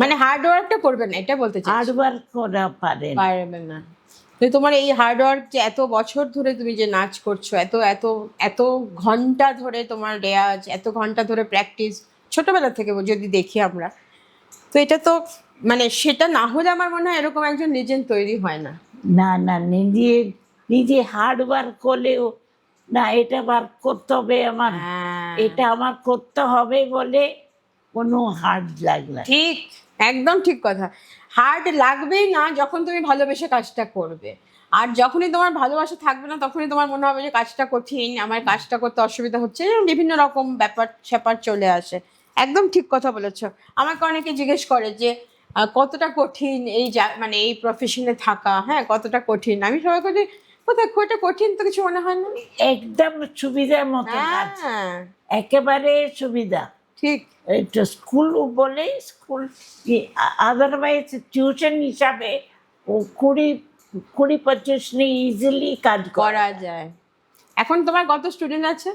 মানে হার্ড ওয়ার্কটা করবে না, এটা বলতে চাই। হার্ড ওয়ার্ক করা পারে না। তো তোমার এই হার্ড ওয়ার্ক যে এত বছর ধরে তুমি যে নাচ করছো, এত এত এত ঘন্টা ধরে তোমার রেয়াজ, এত ঘন্টা ধরে প্র্যাকটিস, ছোটবেলা থেকে যদি দেখি আমরা, তো এটা তো মানে সেটা না হলে আমার মনে হয় এরকম একজন লিজেন্ড তৈরি হয় না। না না, নিজে নিজে হার্ড ওয়ার্ক করলেও না, এটা ওয়ার্ক করতে হবে আমার, এটা আমার করতে হবে বলে কোনো হার্ড লাগবে। ঠিক, একদম ঠিক কথা। হার্ড লাগবেই না যখন তুমি ভালোবেসে কাজটা করবে। আর যখনই তোমার ভালোবাসা থাকবে না তখনই তোমার মনে হবে যে কাজটা কঠিন, আমার কাজটা করতে অসুবিধা হচ্ছে, এরকম বিভিন্ন রকম ব্যাপার স্যাপার চলে আসে। একদম ঠিক কথা বলেছো। আমাকে অনেকে জিজ্ঞেস করে যে কতটা কঠিন এই মানে এই প্রফেশনে থাকা, হ্যাঁ কতটা কঠিন। আমি সবাইকে বলি কোথায় খুব কঠিন তো কিছু মনে হয় না, একদম সুবিধার মতো কাজ, একেবারে সুবিধা। ঠিক, এটা স্কুল বলে স্কুল, আদারওয়াইজ টিউশন হিসাবে ও 20-25 নিয়ে ইজিলি কাজ করা যায়। এখন তোমার কত স্টুডেন্ট আছে?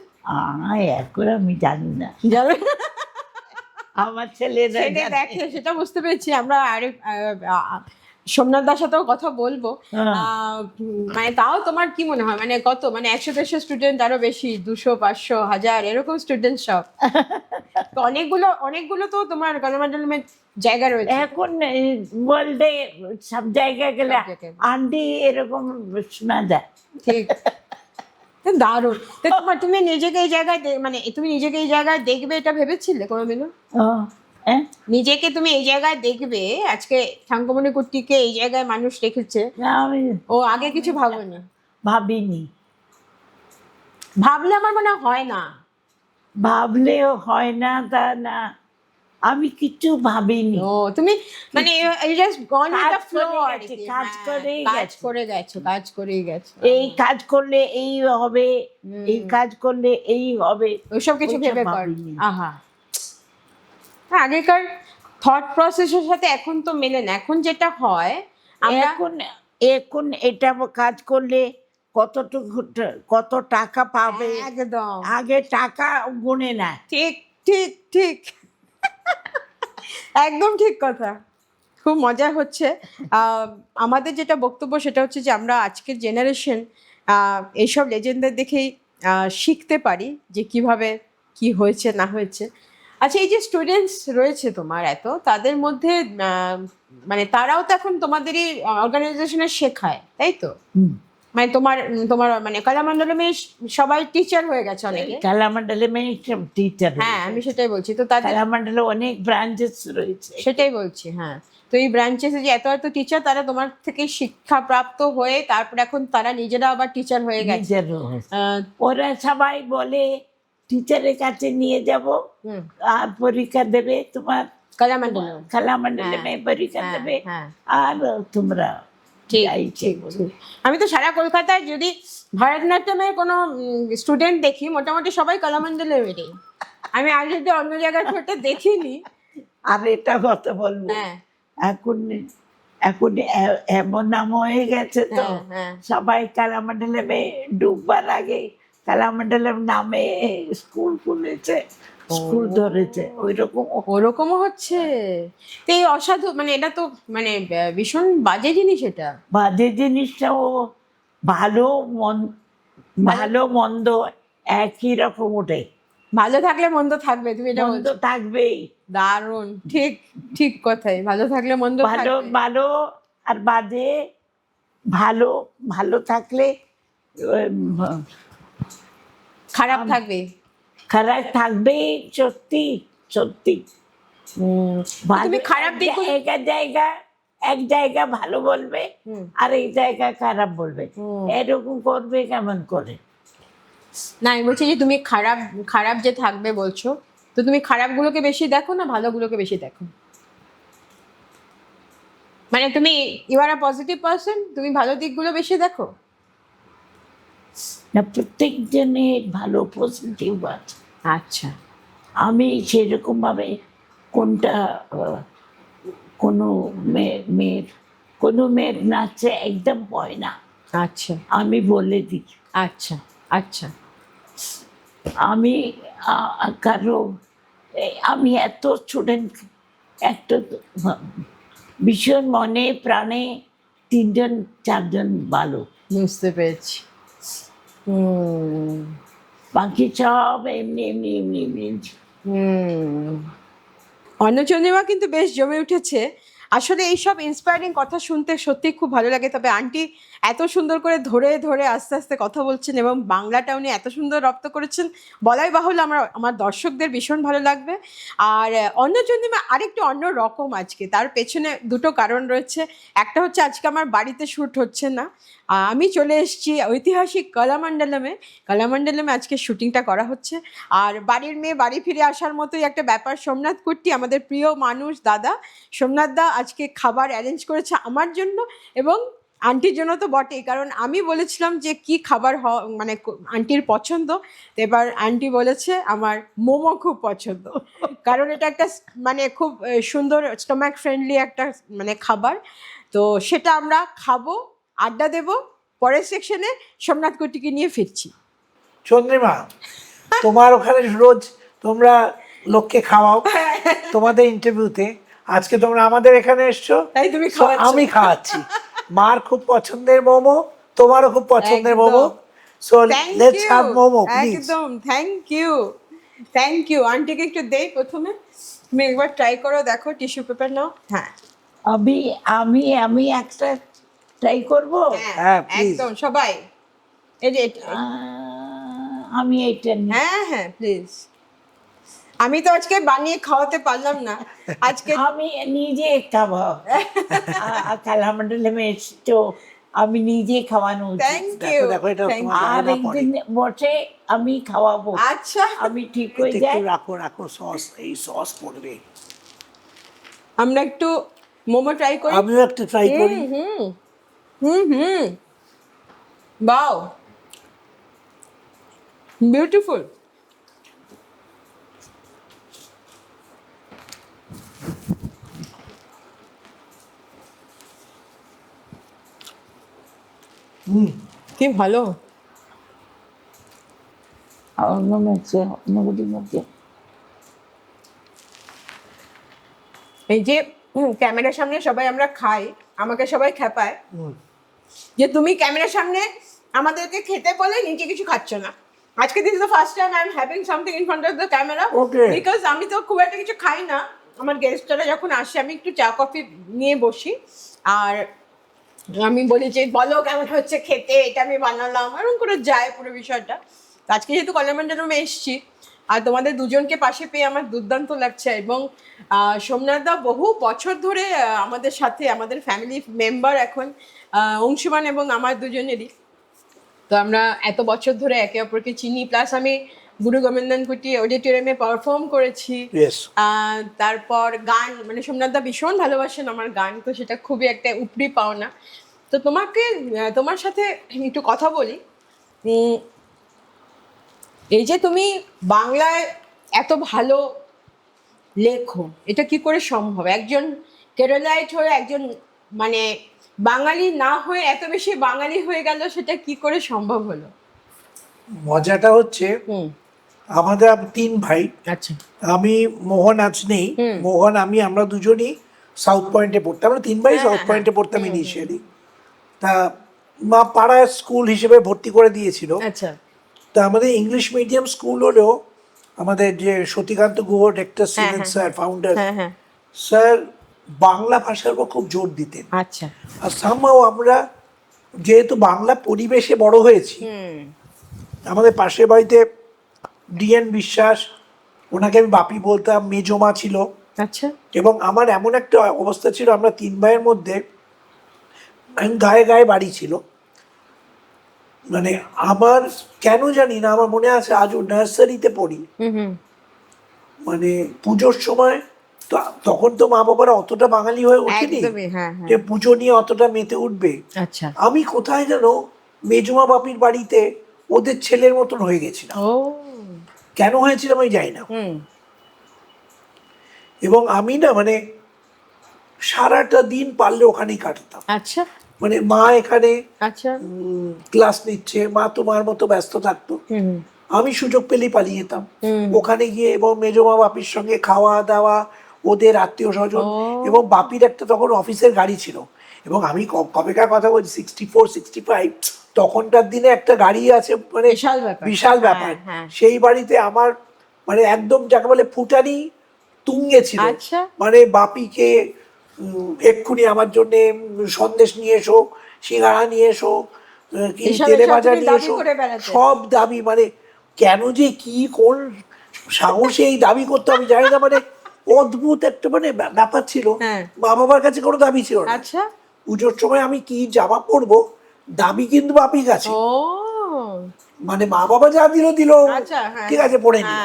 এখন আমি জানি না, যাবে আমার ছেলেরা দেখে সেটা বুঝতে পেরেছি আমরা। আরেক সোমনাথ দার সাথেও কথা বলবো। মানে তাও তোমার কি মনে হয় মানে কত, মানে 100-150 স্টুডেন্ট, আরো বেশি, 200-500 1000 এরকম স্টুডেন্ট সব? অনেকগুলো তো তোমার গণমাধ্যমের জায়গা রয়েছে এখন ওয়ার্ল্ডে, সব জায়গায় গেলে আন্টি এরকম শোনা যায়। ঠিক, দারুণ। তো তুমি নিজেকে এই জায়গায় মানে তুমি নিজেকে এই জায়গায় দেখবে এটা ভেবেছিলে কোনোদিনও? নিজেকে তুমি এই জায়গায় দেখবে, আজকে ঠাকুরমণি কুট্টিকে এই জায়গায় মানুষ রেখেছে, ও আগে কিছু ভাবনি? ভাবিনি। ভাবলে আমার মনে হয় না, ভাবলেও হয় না তা না, আমি কিছু ভাবিনি। ও তুমি মানে just gone with the flow, কাজ করেই গেছো। এই কাজ করলে এই হবে, এই কাজ করলে এই হবে, ওইসব কিছু ভেবে করনি। আহা, আগেকার থট প্রসেসের সাথে এখন তো মেলে না। এখন যেটা হয়, এখন এটা কাজ করলে কত টাকা পাবে, একদম আগে টাকা গুনে না। ঠিক ঠিক ঠিক একদম ঠিক কথা। খুব মজা হচ্ছে। আমাদের যেটা বক্তব্য সেটা হচ্ছে যে আমরা আজকের জেনারেশন এইসব লেজেন্ডদের দেখেই শিখতে পারি যে কিভাবে কি হয়েছে না হয়েছে। আচ্ছা, এই যে স্টুডেন্টস রয়েছে তোমার এত, তাদের মধ্যে মানে তারাও তো এখন তোমাদেরই অর্গানাইজেশনে শেখায়, তাই তো? মানে তোমার মানে কলামণ্ডলমে সবাই টিচার হয়ে গেছে অনেকে। কালামণ্ডলে মেয়ে টিচার, হ্যাঁ, আমি সেটাই বলছি। তো তাদের কালামণ্ডলে অনেক ব্রাঞ্চেস রয়েছে। সেটাই বলছি, হ্যাঁ। তো এই ব্রাঞ্চেসে যে এত এত টিচার, তারা তোমার থেকে শিক্ষা প্রাপ্ত হয়ে তারপর এখন তারা নিজেরা আবার টিচার হয়ে গেছে। নিজেরও ওরা সবাই বলে টিচারের কাছে নিয়ে যাব, আর পরীক্ষা দেবে তোমার কলামণ্ডলম। কালামণ্ডলে মেয়ে পরীক্ষা দেবে, আর তোমরা যাই ঠিক। বলো। আমি তো সারা কলকাতায় যদি ভারতনাট্যমের কোনো স্টুডেন্ট দেখি, মোটামুটি সবাই কলামণ্ডলেমেরই। আমি আগে যদি অন্য জায়গায় ছোট দেখিনি। আর এটা কথা বলবো, এখন এখন এমন নাম হয়ে গেছে তো, সবাই কালামণ্ডলে ডুববার আগে কালামণ্ডলম নামে স্কুল খুলেছে, স্কুল ধরেছে, ওরকমও হচ্ছে। তো এই অসাধু, মানে এটা তো মানে ভীষণ বাজে জিনিস। এটা বাজে জিনিসটাও ভালো মন্দ একই রকম ওঠে। ভালো থাকলে মন্দ থাকবে, তুমি এটা মন্দ থাকবেই। দারুণ, ঠিক ঠিক কথাই। ভালো থাকলে মন্দ ভালো আর বাজে। ভালো থাকলে খারাপ থাকবে, খারাপ থাকবেই। সত্যি সত্যি। তুমি খারাপ দিক এক জায়গা ভালো বলবে, আর এই জায়গা খারাপ বলবে, এরকম করবে কেমন করে? না, আমি বলছি যে তুমি খারাপ যে থাকবে বলছো, তো তুমি খারাপগুলোকে বেশি দেখো না ভালোগুলোকে বেশি দেখো? মানে তুমি you are a positive person, তুমি ভালো দিকগুলো বেশি দেখো? না, প্রত্যেক জনের ভালো পজিটিভ আছে। আচ্ছা। আমি সেরকম ভাবে কোনটা কোনো মেয়ের নাচে একদম হয় না। আচ্ছা, আমি বলে দিই। আচ্ছা আচ্ছা। আমি আমি এত স্টুডেন্ট, একটা ভীষণ মনে প্রাণে 3-4জন ভালো। বুঝতে পেরেছি। বাকি সব এমনি এমনি এমনি এমনি। অন্নচন্দ্রিমা কিন্তু বেশ জমে উঠেছে। আসলে এইসব ইন্সপায়ারিং কথা শুনতে সত্যি খুব ভালো লাগে। তবে আন্টি এত সুন্দর করে ধরে ধরে আস্তে আস্তে কথা বলছেন এবং বাংলাটা উনি এত সুন্দর রপ্ত করেছেন, বলাই বাহুল্য আমার দর্শকদের ভীষণ ভালো লাগবে। আর অন্নচন্দ্রিমা আরেকটু অন্য রকম আজকে, তার পেছনে দুটো কারণ রয়েছে। একটা হচ্ছে আজকে আমার বাড়িতে শ্যুট হচ্ছে না, আমি চলে এসেছি ঐতিহাসিক কলামণ্ডলমে আজকে শুটিংটা করা হচ্ছে। আর বাড়ির মেয়ে বাড়ি ফিরে আসার মতোই একটা ব্যাপার। সোমনাথ কুট্টি, আমাদের প্রিয় মানুষ দাদা সোমনাথ দা, আজকে খাবার অ্যারেঞ্জ করেছে আমার জন্য এবং আন্টির জন্য তো বটেই, কারণ আমি বলেছিলাম যে কি খাবার মানে আন্টির পছন্দ। তো এবার আন্টি বলেছে আমার মোমো খুব পছন্দ, কারণ এটা একটা মানে খুব সুন্দর স্টোমাক ফ্রেন্ডলি একটা মানে খাবার। তো সেটা আমরা খাবো, আড্ডা দেবো। পরের সেকশনে সোমনাথ কুট্টিকে নিয়ে ফিরছি। চন্দ্রিমা, তোমার ওখানে রোজ তোমরা লোককে খাওয়াও তোমাদের ইন্টারভিউতে, আজকে তোমরা আমাদের এখানে এসছো, তাই তুমি আমি খাওয়াচ্ছি। মার খুব পছন্দের মোমো, তোমারও খুব পছন্দের momo. So let's have momo please. একদম, থ্যাংক ইউ। আন্টিকে একটু দেই প্রথমে, তুমি একবার ট্রাই করো, দেখো, টিস্যু পেপার নাও। হ্যাঁ, আমি একটা ট্রাই করব। হ্যাঁ প্লিজ, একদম সবাই। এই যে আমি এইটা হ্যাঁ প্লিজ। আমি তো আজকে বানিয়ে খাওয়াতে পারলাম না, আজকে আমি নিজে খাবো। কালামণ্ডলে এসছো, আমি নিজে খাওয়ানো উচিত। Thank you. আর একদিন বসে আমি খাওয়াবো। আচ্ছা, আমি ঠিক হয়ে যাই। রাখো সস, এই সস পড়বে। আমরা একটু মোমো ট্রাই করি। আমিও একটু ট্রাই করি। বাও, বিউটিফুল। কি ভালো। এই যে ক্যামেরার সামনে সবাই আমরা খাই, আমাকে সবাই খেপায় যে তুমি ক্যামেরার সামনে আমাদেরকে খেতে বলে নিজে কিছু খাচ্ছ না। আজকে this the first time I am having something in front of the camera, Okay. Because আমি তো খুব একটা কিছু খাই না। আমার গেস্টরা যখন আসে আমি একটু চা কফি নিয়ে বসি, আর আমি বলি যে বলো কেমন হচ্ছে খেতে, এটা আমি বানালাম, এরকম করে যায় পুরো বিষয়টা। তো আজকে যেহেতু কল্যাণমণ্ডলমে এসেছি আর তোমাদের দুজনকে পাশে পেয়ে আমার দুর্দান্ত লাগছে, এবং সোমনাথদা বহু বছর ধরে আমাদের সাথে, আমাদের ফ্যামিলি মেম্বার এখন, অংশুমান এবং আমার দুজনেরই। তো আমরা এত বছর ধরে একে অপরকে চিনি, প্লাস আমি গুরু গোবিন্দনকুটি অডিটোরিয়ামে পারফর্ম করেছি। Yes. তারপর গান, মানে সোমনাথদা ভীষণ ভালোবাসেন আমার গান, তো সেটা খুবই একটা উপরি পাওনা। তো তোমাকে, তোমার সাথে একটু কথা বলি। এই যে তুমি বাংলায় এত ভালো লেখো, এটা কি করে সম্ভব? একজন কেরালাইট হয়ে, একজন মানে বাঙালি না হয়ে এত বেশি বাঙালি হয়ে গেল, সেটা কি করে সম্ভব হলো? মজাটা হচ্ছে আমাদের 3 ভাই। আচ্ছা। আমি, মোহন আজ নেই, মোহন আমি, আমরা দুজনই সাউথ পয়েন্টে পড়তাম। আমরা 3 ভাই সাউথ পয়েন্টে পড়তাম ইনিশিয়ালি। তা মা পাড়ায় স্কুল হিসেবে ভর্তি করে দিয়েছিল। আচ্ছা। তা আমাদের ইংলিশ মিডিয়াম স্কুল হলেও আমাদের যে সতীকান্ত গুহ রেক্টর ছিলেন স্যার, ফাউন্ডার স্যার, বাংলা ভাষার উপর খুব জোর দিতেন। আচ্ছা। আর সামহাও আমরা যেহেতু বাংলা পরিবেশে বড় হয়েছি, আমাদের পাশের বাড়িতে ডিএন বিশ্বাস, ওনাকে আমি বাপি বলতাম, মেজমা ছিল। আচ্ছা। এবং আমার এমন একটা অবস্থা ছিল, আমরা 3 ভাইয়ের মধ্যে গায়ে গায়ে বাড়ি ছিল। মানে আমার কেন জানি না, আমার মনে আছে আজও নার্সারিতে পড়ি, মানে পুজোর সময়, তো তখন তো মা বাবারা অতটা বাঙালি হয়ে ওঠেনি যে পুজো নিয়ে অতটা মেতে উঠবে। আচ্ছা। আমি কোথায় যেন মেজমা বাপির বাড়িতে ওদের ছেলের মতন হয়ে গেছিলাম। কেন হয়েছিলাম আমি জানি না। এবং আমি না, মানে সারাটা দিন পারলে ওখানেই কাটাতাম। আচ্ছা। মানে মা এখানে আচ্ছা ক্লাস নিচ্ছে, মা তোমার মতো ব্যস্ত থাকতো, আমি সুযোগ পেলেই পালিয়ে যেতাম ওখানে গিয়ে, এবং মেজমা বাপির সঙ্গে খাওয়া দাওয়া, ওদের আত্মীয় স্বজন। এবং বাপির একটা তখন অফিসের গাড়ি ছিল, এবং আমি কবেকার কথা বলছি, 64-65, তখনকার দিনে একটা গাড়ি আছে, মানে বিশাল ব্যাপার। সেই বাড়িতে আমার মানে একদম যাকে বলে ফুটানি তুঙ্গে ছিল। মানে বাপিকে এক্ষুনি আমার জন্য সন্দেশ নিয়ে এসো, সিঙ্গাড়া নিয়ে এসো, কি তেলে ভাজা নিয়ে এসো, সব দাবি। মানে কেন যে কি কোন সাহসে এই দাবি করতে আমি জানি না, মানে অদ্ভুত একটা মানে ব্যাপার ছিল। মা বাবার কাছে কোনো দাবি ছিল না। পুজোর সময় আমি কি জামা পরবো, দাবি কিন্তু বাপির কাছে। মানে মা বাবা যা দিল ঠিক আছে পড়ে নি,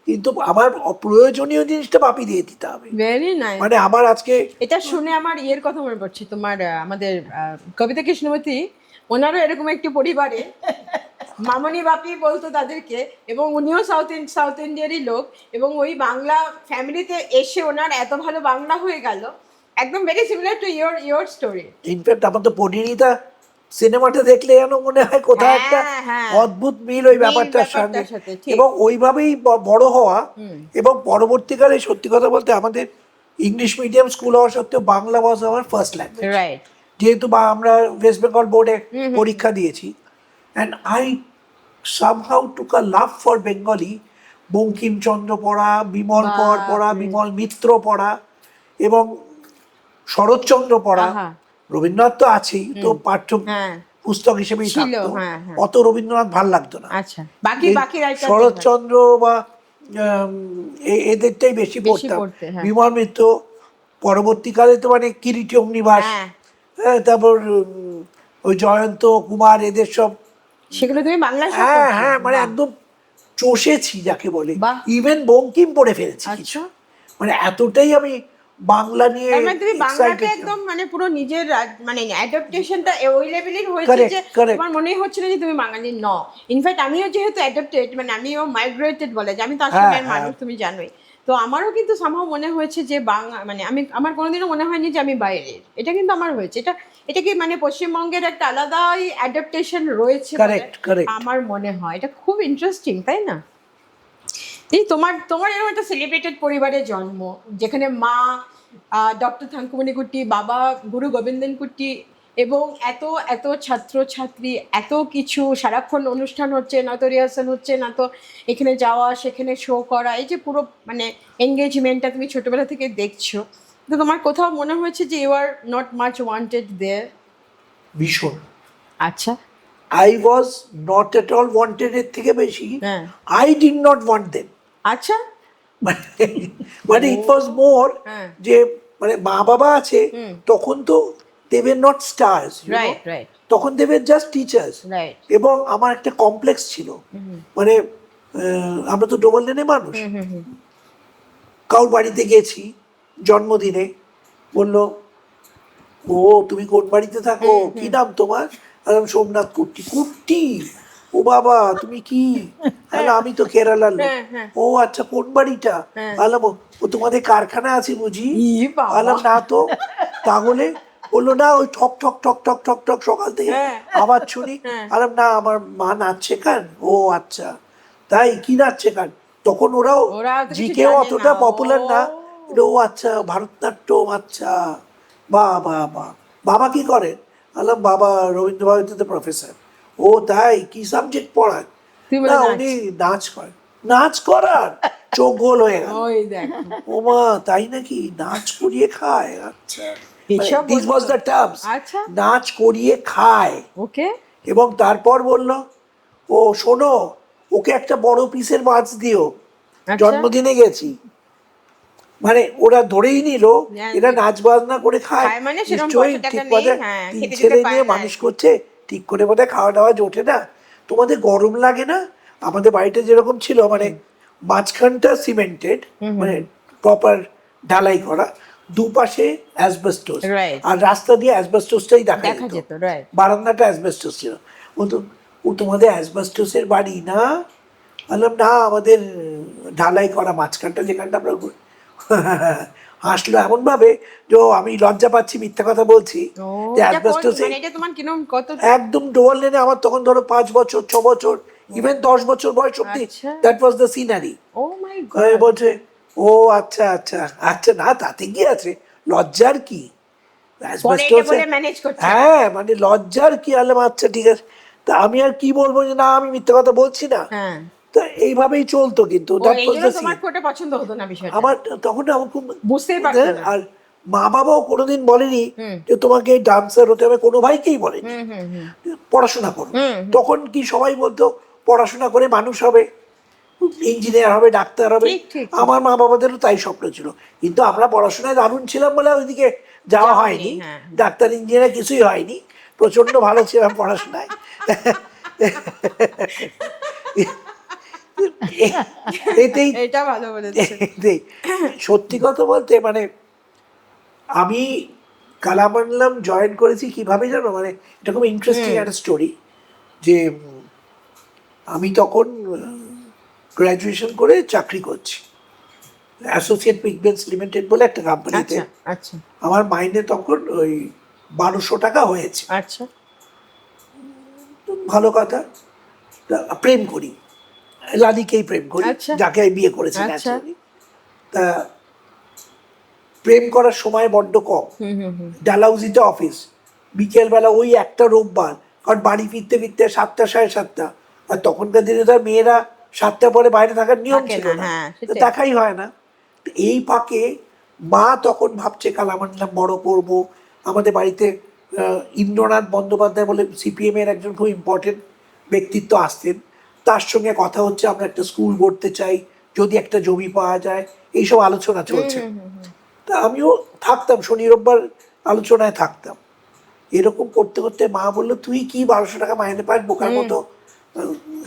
কিন্তু আমার অপ্রয়োজনীয় জিনিসটা বাপি দিয়ে দিতে হবে। Very nice. মানে আমার আজকে এটা শুনে আমার ইয়ের কথা মনে পড়ছে, তোমার আমাদের কবিতা কৃষ্ণমূর্তি, ওনারও এরকম একটি পরিবারে মামনি বাপি বলতো তাদেরকে, এবং উনিও সাউথ ইন্ডিয়ারই লোক, এবং ওই বাংলা ফ্যামিলিতে এসে ওনার এত ভালো বাংলা হয়ে গেল, একদম very similar to your story. In fact আমার তো পরিণীতা সিনেমাটা দেখলে যেন মনে হয় কোথাও একটা অদ্ভুত মিল ওই ব্যাপারটার সঙ্গে, এবং ওইভাবেই বড় হওয়া। এবং পরবর্তীকালে সত্যি কথা বলতে আমাদের ইংলিশ মিডিয়াম স্কুল হওয়া সত্ত্বেও বাংলা ওয়াজ আমার ফার্স্ট ল্যাঙ্গুয়েজ, যেহেতু আমরা ওয়েস্ট বেঙ্গল বোর্ডে পরীক্ষা দিয়েছি। And I somehow took a love for Bengali. Bankimchandra পড়া, বিমল কর পড়া, বিমল মিত্র পড়া, এবং শরৎচন্দ্র পড়া। রবীন্দ্রনাথ তো আছেই, তো পাঠ্য পুস্তক হিসেবেই থাকতো। অত রবীন্দ্রনাথ ভাল লাগতো না, শরৎচন্দ্র বা এদেরটাই বেশি পড়তাম। বিমল মিত্র, পরবর্তীকালে তো মানে কিরিটি অগ্নিবাস, তারপর ওই জয়ন্ত কুমার, এদের সব, সেগুলো তুমি বাংলা, মানে একদম চষেছি যাকে বলে। ইভেন বঙ্কিম পড়ে ফেলেছি কিছু, মানে এতটাই আমি বাংলা নিয়ে তুমি বাংলাতে একদম মানে পুরো নিজের মানে অ্যাডাপ্টেশনটা ওই লেভেলের হয়েছে যে তোমার মনেই হচ্ছে না যে তুমি বাঙালি ন। ইনফ্যাক্ট আমিও যেহেতু অ্যাডাপ্টেড, মানে আমিও মাইগ্রেটেড বলে যে, আমি তো আসামের মানুষ, তুমি জানোই, তো আমারও কিন্তু সামহাও মনে হয়েছে যে মানে আমার কোনোদিনও মনে হয়নি যে আমি বাইরের। এটা কিন্তু আমার হয়েছে, এটা কি মানে পশ্চিমবঙ্গের একটা আলাদাই অ্যাডাপ্টেশন রয়েছে আমার মনে হয়। এটা খুব ইন্টারেস্টিং, তাই না? এই তোমার এরকম একটা সেলিব্রেটেড পরিবারে জন্ম, যেখানে মা ডক্টর থাঙ্কুমণি কুট্টি, বাবা গুরু গোবিন্দন কুট্টি, এবং এত এত ছাত্রছাত্রী, এত কিছু সারাক্ষণ অনুষ্ঠান হচ্ছে, না তো রিহার্সাল হচ্ছে, না তো এখানে যাওয়া সেখানে শো করা, এই যে পুরো মানে এঙ্গেজমেন্টটা তুমি ছোটবেলা থেকে দেখছো, তো তোমার কোথাও মনে হয়েছে যে you are not much wanted there? ভীষণ। আচ্ছা। I was not at all wanted এর থেকে বেশি হ্যাঁ। I did not want them. আচ্ছা। মানে ইট ওয়াজ মোর হ্যাঁ। যে মানে মা বাবা আছে তখন তো they were not stars, right right তখন they were just teachers. Right. এবং আমার একটা কমপ্লেক্স ছিল, মানে আমরা তো ডবল লেনে মানুষ। কারোর বাড়িতে গেছি জন্মদিনে, বললো ও তুমি কোন বাড়িতে থাকো, কি নাম তোমার? আমি সোমনাথ কুট্টি। কুট্টি? ও বাবা তুমি কি? আমি তো কেরালার লোক। ও আচ্ছা, কোন বাড়িটা? আলাম ও তোমাদের কারখানা আছে বুঝি? আলাম না তো। তাহলে বললো না, ওই ঠক ঠক ঠক ঠক ঠক ঠক সকাল থেকে আবার শুনি। আলাম না, আমার মা নাচ শেখান। ও আচ্ছা তাই, কি নাচ শেখান? তখন ওরাও জিকেও অতটা পপুলার না। ও আচ্ছা, ভারতনাট্যম। আচ্ছা, বাহ বাহ বাহ। বাবা কি করেন? আলাম বাবা রবীন্দ্র ভারতীতে প্রফেসর। ও তাই, কি সাবজেক্ট পড়ায়? না উনি নাচ করেন। নাচ করার চোখ গোল হয়ে গেল। ও মা তাই নাকি, নাচ করিয়ে খায়? আচ্ছা, দিস ওয়াজ দ্য টার্মস, নাচ করিয়ে খায়। ওকে। এবং তারপর বলল, ও শোনো, ওকে একটা বড় পিসের মাছ দিও, জন্মদিনে গেছি। মানে ওরা ধরেই নিল এরা নাচ বাজনা করে খায়, নিশ্চয়ই ঠিক কথা। তিন ছেলে নিয়ে মানুষ করছে, ঠিক করে বোধহয় খাওয়া দাওয়া জোটে না। তোমাদের গরম লাগে না? আমাদের বাড়িটা যেরকম ছিল, মানে মাঝখানটা সিমেন্টেড, মানে প্রপার ঢালাই করা, দুপাশে অ্যাসবেস্টস, আর রাস্তা দিয়ে অ্যাসবেস্টসটাই দেখা যেত, বারান্দাটা অ্যাসবেস্টস ছিল। ও তোমাদের অ্যাসবেস্টসের বাড়ি না? বললাম না, আমাদের ঢালাই করা মাঝখানটা, যেখানটা আমরা হাসলো এমন ভাবে যে আমি লজ্জা পাচ্ছি, মিথ্যা কথা বলছি। একদম ডোয়াল লেনে আমার তখন ধরো 5 বছর 6 বছর, ইভেন 10 বছর বয়স অব্দি, দ্যাট ওয়াজ দ্য সিনারি। বলছে ও আচ্ছা আচ্ছা আচ্ছা, না তাতে কি আছে, লজ্জার কি? হ্যাঁ, মানে লজ্জার কি? আলাম আচ্ছা ঠিক আছে। তা আমি আর কি বলবো যে না আমি মিথ্যা কথা বলছি না। তো এইভাবেই চলতো। কিন্তু আমার তখন আমার খুব বুঝতেই পারতাম। আর মা বাবাও কোনোদিন বলেনি যে তোমাকে ডান্সার হতে হবে, কোনো ভাইকেই বলেনি, পড়াশোনা করো। তখন কি সবাই বলতো পড়াশোনা করে মানুষ হবে, ইঞ্জিনিয়ার হবে, ডাক্তার হবে। আমার মা বাবাদেরও তাই স্বপ্ন ছিল, কিন্তু আমরা পড়াশোনায় দারুণ ছিলাম বলে ওইদিকে যাওয়া হয়নি। ডাক্তার ইঞ্জিনিয়ার কিছুই হয়নি, প্রচন্ড ভালো ছিলাম পড়াশোনায়। সত্যি কথা বলতে, মানে আমি কালামানলাম জয়েন করেছি কিভাবে জানো? মানে এটা খুব ইন্টারেস্টিং একটা স্টোরি। যে আমি তখন গ্র্যাজুয়েশন করে চাকরি করছি অ্যাসোসিয়েট পিগমেন্টস লিমিটেড বলে একটা কোম্পানিতে। আমার মাইনে তখন ওই 1200 টাকা হয়েছে। ভালো কথা। প্রেম করি, লালিকেই প্রেম করি, যাকে আমি বিয়ে করেছি ন্যাচারালি। তা প্রেম করার সময় বড্ড কম, ডালাউজিতে অফিস, বিকেলবেলা ওই একটা রোববার, কারণ বাড়ি ফিরতে ফিরতে 7টা 7:30। আর তখনকার দিনে তো মেয়েরা 7টার পরে বাইরে থাকার নিয়ম ছিল না, দেখাই হয় না। এই ফাঁকে মা তখন ভাবছে কালামানলাম বড় করবো। আমাদের বাড়িতে ইন্দ্রনাথ বন্দ্যোপাধ্যায় বলে সিপিএম এর একজন খুব ইম্পর্টেন্ট ব্যক্তিত্ব আসতেন, তার সঙ্গে কথা হচ্ছে আমরা একটা স্কুল গড়তে চাই, যদি একটা জমি পাওয়া যায়, এইসব আলোচনা চলছে। তা আমিও থাকতাম, শনি রোববার আলোচনায় থাকতাম। এরকম করতে করতে মা বললো, তুই কি 1200 টাকা মাইনে পাস, বোকার মতো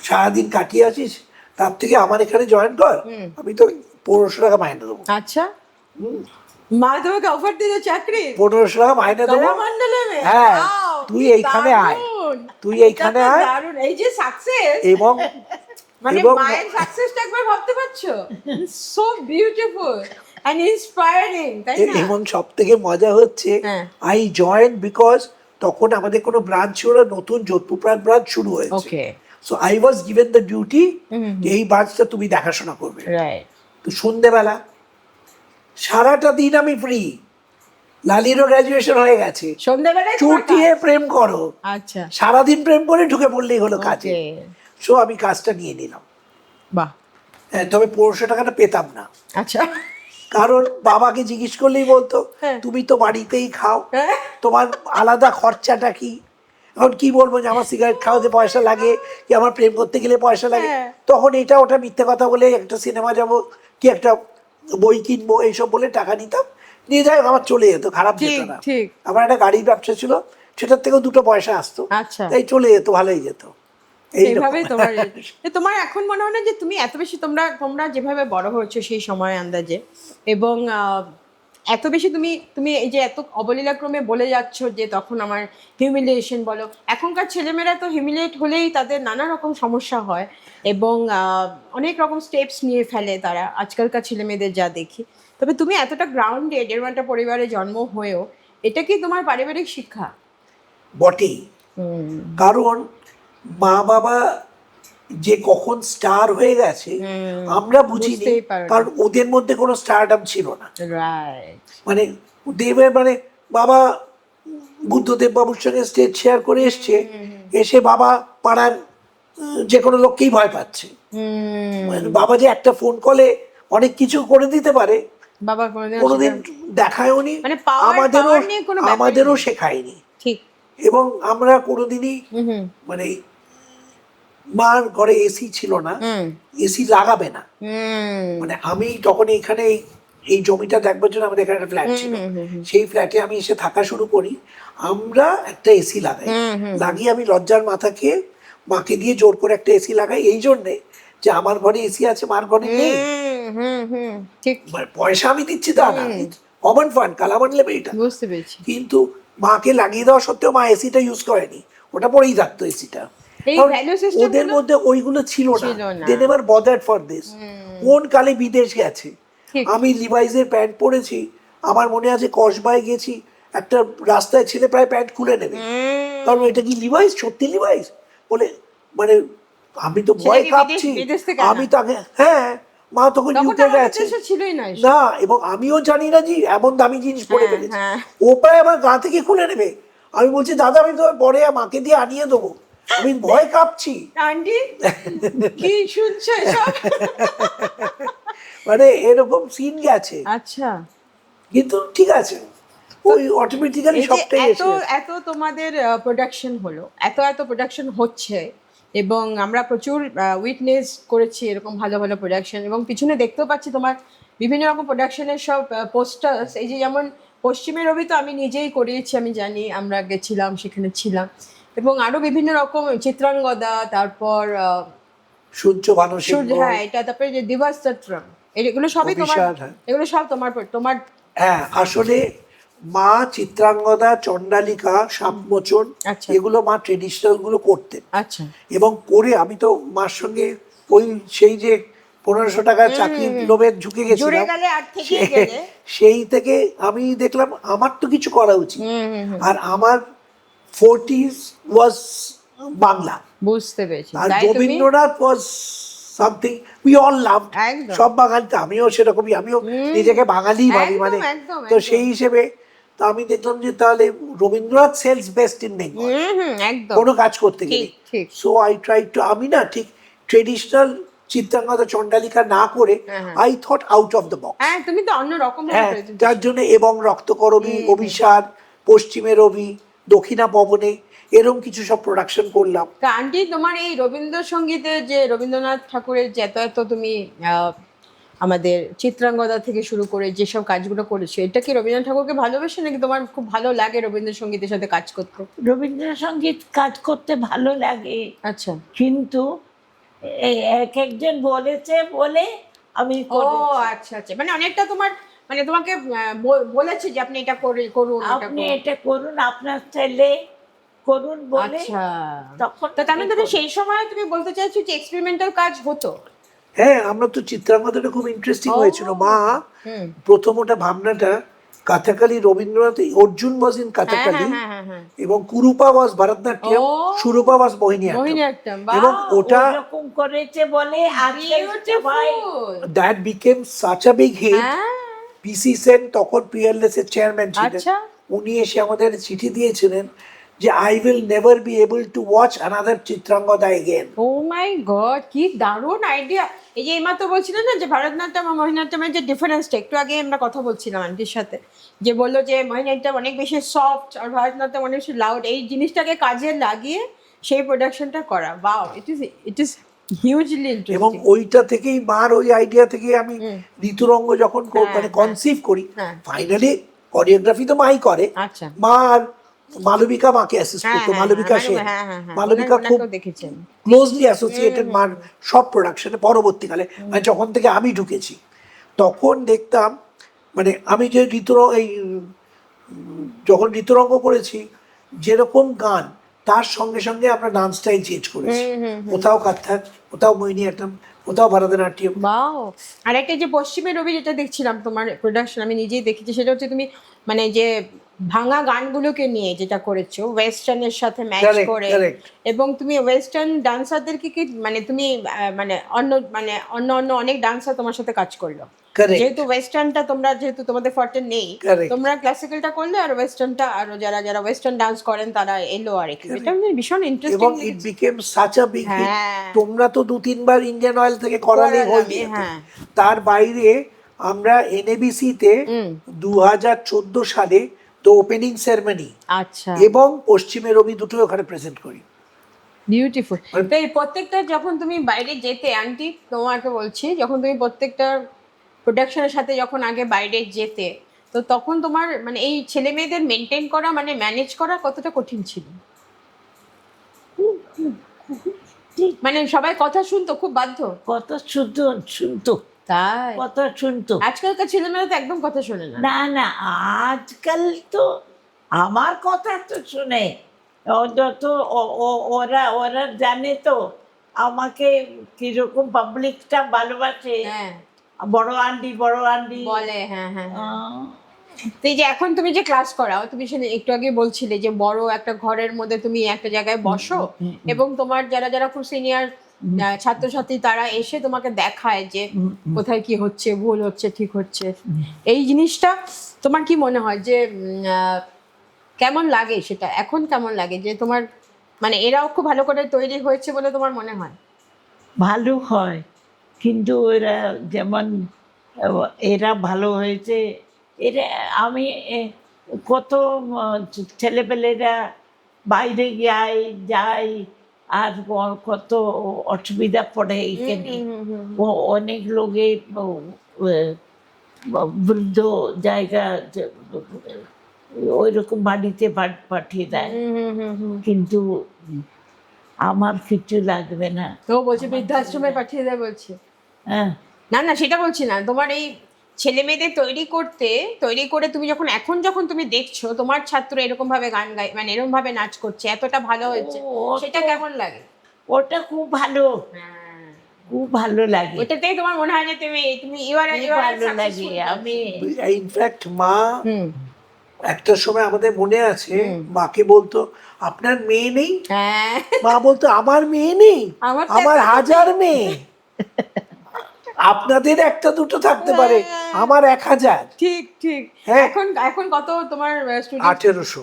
সারাদিন কাটিয়ে আছিস, তার থেকে আমার এখানে জয়েন কর, আমি তো 1500 টাকা মাইনে দেবো। আচ্ছা, মা তোমাকে অফার দিল চাকরি, 1500 টাকা মাইনে দেবো। হ্যাঁ, তুই এইখানে আয়, তুই এইখানে আয়। এই যে সাকসেস, এবং মানে মায়ের সাকসেসটা একবার ভাবতে পারছো? সো বিউটিফুল এন্ড ইন্সপায়ারিং, তাই না? এবং সবথেকে মজা হচ্ছে আই জয়েন বিকজ তখন আমাদের কোনো ব্রাঞ্চ ছিল না, নতুন যোধপুর ব্রাঞ্চ শুরু হয়েছে। So I was given the duty, এই ব্রাঞ্চটা তুমি দেখাশোনা করবে। তো সন্ধ্যেবেলা সারাটা দিন আমি ফ্রি, লালিরও গ্রাজুয়েশন হয়ে গেছে, সন্ধ্যাবেলায় তোমার চুটিয়ে প্রেম করো, কাজ। আচ্ছা, সারাদিন প্রেম করে ঢুকে পড়লেই হলো কাজে। ওকে, সো আমি কাজটা নিয়ে নিলাম। বাহ, হ্যাঁ, তবে 1500 টাকাটা পেতাম না, আচ্ছা, কারণ বাবাকে জিজ্ঞেস করলেই বলতো হ্যাঁ। তুমি তো বাড়িতেই খাও, হ্যাঁ। তোমার আলাদা খরচাটা কি? এখন কি বলবো যে আমার সিগারেট খাওয়াতে পয়সা লাগে, কি আমার প্রেম করতে গেলে পয়সা লাগে। হ্যাঁ। তখন এটা ওটা মিথ্যে কথা বলে একটা সিনেমা যাব কি একটা বই কিনবো এইসব বলে টাকা নিতাম, নিয়ে যাই আমার চলে যেত, খারাপ যেত ঠিক, না। ঠিক। আমার একটা গাড়ির ব্যবসা ছিল, সেটার থেকেও 2টো পয়সা আসতো, আচ্ছা। তাই চলে যেত, ভালোই যেত। এইভাবেই তোমার তোমার এখন মনে হয় না যে তুমি এত বেশি তোমরা যেভাবে বড় হয়েছো সেই সময় আন্দাজে, এবং এত বেশি তুমি তুমি এই যে এত অবলীলাক্রমে বলে যাচ্ছ যে তখন আমার হিউমিলিয়েশন বলো, এখনকার ছেলেমেয়েরা তো হিউমিলিয়েট হলেই তাদের নানা রকম সমস্যা হয়, এবং অনেক রকম স্টেপস নিয়ে ফেলে তারা, আজকালকার ছেলেমেয়েদের যা দেখি। তবে তুমি এতটা গ্রাউন্ডেড, এরকম একটা পরিবারে জন্ম হয়েও, এটা কি তোমার পারিবারিক শিক্ষা? বটেই, কারণ মা বাবা যে কখন স্টার হয়ে গেছে আমরা বুঝিনি, বুঝতেই পারিনি। কারণ ওদের মধ্যে কোনো স্টারডাম ছিল না। রাইট। মানে দেবের মানে বাবা বুদ্ধদেব বাবুর সঙ্গে স্টেজ শেয়ার করে এসছে, এসে বাবা পাড়ার যে কোনো লোককেই ভয় পাচ্ছে। মানে বাবা যে একটা ফোন কলে অনেক কিছু করে দিতে পারে বাবা কোনোদিন দেখায়ওনি, মানে power নিয়ে কোনো ব্যাপারই আমাদেরও নেই। শেখায়নি। ঠিক। এবং আমরা কোনোদিনই মানে মার ঘরে এসি ছিল না, এসি লাগাবে না। মানে আমি তখন এখানে এই জমিটা দেখবার জন্য আমাদের এখানে একটা ফ্ল্যাট ছিল, সেই ফ্ল্যাটে আমি এসে থাকা শুরু করি, আমরা একটা এসি লাগাই, লাগিয়ে আমি লজ্জার মাথা খেয়ে মাকে দিয়ে জোর করে একটা এসি লাগাই, এই জন্যে যে আমার ঘরে এসি আছে, মার ঘরে নেই। ঠিক, মানে পয়সা আমি দিচ্ছি তা না, কমন ফান্ড, কালামান লেবে এটা। বুঝতে পেরেছি। কিন্তু মাকে লাগিয়ে দেওয়া সত্ত্বেও মা এসিটা ইউজ করেনি, ওটা পরেই থাকতো এসিটা। এই কারণ value system ওদের গুলো মধ্যে ওইগুলো ছিল না, ছিল না। They never bothered for this. কোন কালে বিদেশ গেছে, ঠিক। আমি লিভাইসের প্যান্ট পরেছি, আমার মনে আছে কসবায় গেছি, একটা রাস্তায় ছেলে প্রায় প্যান্ট খুলে নেবে, কারণ এটা কি লিভাইস, সত্যি লিভাইস বলে, মানে আমি তো ভয় ছেলে কি কাঁপছি, বিদেশ থেকে আমি তাকে, হ্যাঁ মা তখন তখন ইউকে আমাদের গেছে দেশে ছিলই না এসব। না, এবং আমিও জানি না যে এমন দামি জিনিস পরে হ্যাঁ, ফেলেছি, হ্যাঁ। ও প্রায় আমার গা থেকে খুলে নেবে। আমি বলছি দাদা আমি তোমার পরে মাকে দিয়ে আনিয়ে দেবো, আমি ভয় কাঁপছি। আন্টি কি শুনছো এসব? মানে এরকম সিন গেছে, আচ্ছা, কিন্তু ঠিক আছে, ওই অটোমেটিক্যালি এই যে সবটাই এত এসে এত তোমাদের প্রোডাকশন হলো, এত প্রোডাকশন হচ্ছে, এবং আমরা প্রচুর উইটনেস করেছি এরকম ভালো ভালো প্রোডাকশন, এবং পিছনে দেখতেও পাচ্ছি তোমার বিভিন্ন রকম প্রোডাকশনের সব পোস্টার্স। এই যে যেমন পশ্চিমের রবি তো আমি নিজেই করিয়েছি, আমি জানি, আমরা গেছিলাম, সেখানে ছিলাম, এবং আরো বিভিন্ন রকম চিত্রাঙ্গদা, তারপর সূর্য ভানু সিংহ, হ্যাঁ এটা, তারপরে যে দিবাস চট্টগ্রাম, এগুলো সবই তোমার, অভিশাপ, হ্যাঁ। এগুলো সব তোমার তোমার হ্যাঁ আসলে মা চিত্রাঙ্গদা, চণ্ডালিকা, সাপমোচন, আচ্ছা। এগুলো মা ট্রেডিশনাল গুলো করতেন, আচ্ছা, এবং করে আমি তো মার সঙ্গে ওই সেই যে 1500 টাকার চাকরির লোভে ঝুঁকে জুড়ে গেছিলাম, গেলে আর থেকে গেলে। সেই থেকে আমি দেখলাম আমার তো কিছু করা উচিত, আর আমার 40s ওয়াজ বাংলা, বুঝতে পেরেছি, আর তাই তুমি Rabindranath was something we all লাভ। একদম। সব বাঙালিতে আমিও সেরকমই, আমিও নিজেকে বাঙালি ভাবি, একদম, মানে একদম, তো একদম। সেই হিসেবে তো আমি দেখলাম যে তাহলে Rabindranath sells best in Bengal একদম কোনো কাজ করতে গেলে। ঠিক, ঠিক। সো আই ট্রাই টু, আমি না ঠিক ট্রেডিশনাল চিত্রাঙ্গদা চণ্ডালিকা না করে I thought out of the box. হ্যাঁ, তুমি তো অন্য রকম হ্যাঁ, যার জন্য এবং রক্তকরবী, অভিসার, পশ্চিমে রবি, দক্ষিণা পবনে, এরকম কিছু সব প্রোডাকশন করলাম। তা আন্টি, তোমার এই রবীন্দ্রসঙ্গীতের যে রবীন্দ্রনাথ ঠাকুরের যে এত এত তুমি আমাদের চিত্রাঙ্গদা থেকে শুরু করে যেসব কাজগুলো করেছো, এটা কি রবীন্দ্রনাথ ঠাকুরকে ভালোবেসে, নাকি তোমার খুব ভালো লাগে রবীন্দ্রসঙ্গীতের সাথে কাজ করতে? রবীন্দ্রসঙ্গীত কাজ করতে ভালো লাগে, আচ্ছা, কিন্তু এক একজন বলেছে বলে আমি ও করেছি। আচ্ছা আচ্ছা, মানে অনেকটা তোমার, মানে তোমাকে বলেছে যে আপনি এটা করুন, আপনি এটা করুন, আপনার ছেলে করুন বলে, আচ্ছা, তখন তো তার মানে সেই সময় তুমি বলতে চাইছো যে এক্সপেরিমেন্টাল কাজ হতো? হ্যাঁ, আমরা তো চিত্রাঙ্গদাটা খুব ইন্টারেস্টিং হয়েছিল। মা প্রথম ওটা ভাবনাটা কাথাকালি, রবীন্দ্রনাথ, অর্জুন ওয়াজ ইন কাথাকালি, এবং কুরুপা ওয়াজ ভরতনাট্যম, সুরূপা ওয়াজ মোহিনীঅট্টম, এবং ওটা ওরকম করেছে বলে আজকে সবাই that became such a big hit PC Sen তখন পিয়ারলেস এর চেয়ারম্যান ছিলেন, আচ্ছা। উনি এসে আমাদের চিঠি দিয়েছিলেন যে I will never be able to watch another Chitrangada again. Oh my god, কি দারুণ আইডিয়া! এই যে এইমাত্র বলছিলেন না যে ভারতনাট্যম আর মোহিনীঅট্টমের যে ডিফারেন্সটা, একটু আগে আমরা কথা বলছিলাম আন্টির সাথে, যে বললো যে মোহিনীঅট্টম অনেক বেশি সফট আর ভারতনাট্যম অনেক বেশি লাউড, এই জিনিসটাকে কাজে লাগিয়ে সেই প্রোডাকশনটা করা। ওয়াও, ইট ইজ হিউজলি এবং ইন্টারেস্টিং। ওইটা থেকেই মার ওই আইডিয়া থেকেই আমি ঋতুরঙ্গ যখন মানে কনসিভ করি, হ্যাঁ। ফাইনালি কোরিওগ্রাফি তো মাই করে, আচ্ছা। মা আর মালবিকা মাকে অ্যাসিস্ট করতো, মালবিকা সেন। মালবিকা খুব দেখেছেন। ক্লোজলি অ্যাসোসিয়েটেড মার সব প্রোডাকশনে। পরবর্তীকালে মানে যখন থেকে আমি ঢুকেছি তখন দেখতাম, মানে আমি যে যখন ঋতুরঙ্গ করেছি, যেরকম গান তার সঙ্গে সঙ্গে আমরা ডান্স স্টাইল চেঞ্জ করেছি, কোথাও কাথক, কোথাও মোহিনীঅট্টম, কোথাও ভরতনাট্যম। বাও। আর একটা যে পশ্চিমের রবি যেটা দেখছিলাম তোমার প্রোডাকশন, আমি নিজেই দেখেছি, সেটা হচ্ছে তুমি মানে যে ভাঙা গানগুলোকে নিয়ে যেটা করেছো ওয়েস্টার্নের সাথে ম্যাচ Correct, করে, correct. এবং তুমি ওয়েস্টার্ন ডান্সারদেরকে কি মানে তুমি মানে অন্য অন্য অনেক ডান্সার তোমার সাথে কাজ করলো, Correct. যেহেতু ওয়েস্টার্নটা তোমরা যেহেতু তোমাদের ফর্টে নেই, Correct. তোমরা ক্লাসিক্যালটা করলে আর ওয়েস্টার্নটা, আরো যারা যারা ওয়েস্টার্ন ডান্স করেন তারা এলো আর কি। এটা ভীষণ এবং interesting. It became such a big hit. হ্যাঁ। তোমরা তো 2-3 বার ইন্ডিয়ান অয়েল থেকে করালে হয়ে করালাম, যেত। হ্যাঁ। তার বাইরে আমরা এনএবিসি তে 2014 সালে তো ওপেনিং সেরেমনি আচ্ছা, এবং পশ্চিমের রবি দুটোই ওখানে প্রেজেন্ট করি। বিউটিফুল। তো এই প্রত্যেকটা যখন তুমি বাইরে যেতে, আন্টি তোমাকে বলছি, যখন তুমি প্রত্যেকটা প্রোডাকশনের সাথে যখন আগে বাইরে যেতে, তো তখন তোমার মানে এই ছেলে মেয়েদের মেনটেন করা মানে ম্যানেজ করা কতটা কঠিন ছিল? মানে সবাই কথা শুনতো, খুব বাধ্য? কত শুনতো, তাই? কত শুনতো। আজকালকার ছেলেমেয়েরা তো একদম কথা শোনে না। না না, আজকাল তো আমার কথা তো শুনে, যত ওরা ওরা জানে তো আমাকে কিরকম পাবলিকটা ভালোবাসে। হ্যাঁ, বড় আন্টি বলে, হ্যাঁ হ্যাঁ হ্যাঁ। তো এই যে এখন তুমি যে ক্লাস করাও, তুমি সেটা একটু আগে বলছিলে যে বড় একটা ঘরের মধ্যে তুমি একটা জায়গায় বসো, এবং তোমার যারা যারা খুব সিনিয়র ছাত্রছাত্রী তারা এসে তোমাকে দেখায় যে কোথায় কি হচ্ছে, ভুল হচ্ছে, ঠিক হচ্ছে। এই জিনিসটা তোমার কি মনে হয় যে কেমন লাগে সেটা এখন, কেমন লাগে যে তোমার মানে এরাও খুব ভালো করে তৈরি হয়েছে বলে তোমার মনে হয়? ভালো হয়, কিন্তু এরা যেমন এরা ভালো হয়েছে, এরা আমি কত ছেলেপেলেরা বাইরে যায় আর কত অসুবিধা পড়ে এইখানে। অনেক লোকে বৃদ্ধ জায়গা ওই রকম বাড়িতে পাঠিয়ে দেয়, কিন্তু আমার কিছু লাগবে না। তো বলছে বৃদ্ধাশ্রমে পাঠিয়ে দেয় বলছে। হ্যাঁ, না না, সেটা বলছি না, তোমার এই ছেলে মেয়েদের তৈরি করে তুমি যখন তুমি দেখছো তোমার ছাত্র এরকম ভাবে গান গায়, মানে এরকম ভাবে নাচ করছে, এতটা ভালো হয়েছে, সেটা কেমন লাগে? ওটা খুব ভালো, খুব ভালো লাগে। ওটাতেই তোমার মনে হয় যে তুমি ভালো লাগে। আমি ইনফ্যাক্ট মা একটা সময় আমাদের মনে আছে, মাকে বলতো আপনার মেয়ে নেই, হ্যাঁ, মা বলতো আমার মেয়ে নেই, আমার হাজার মেয়ে। আপনাদের একটা দুটো থাকতে পারে, আমার 1000। ঠিক ঠিক। হ্যাঁ। এখন কত তোমার স্টুডেন্ট? 1800।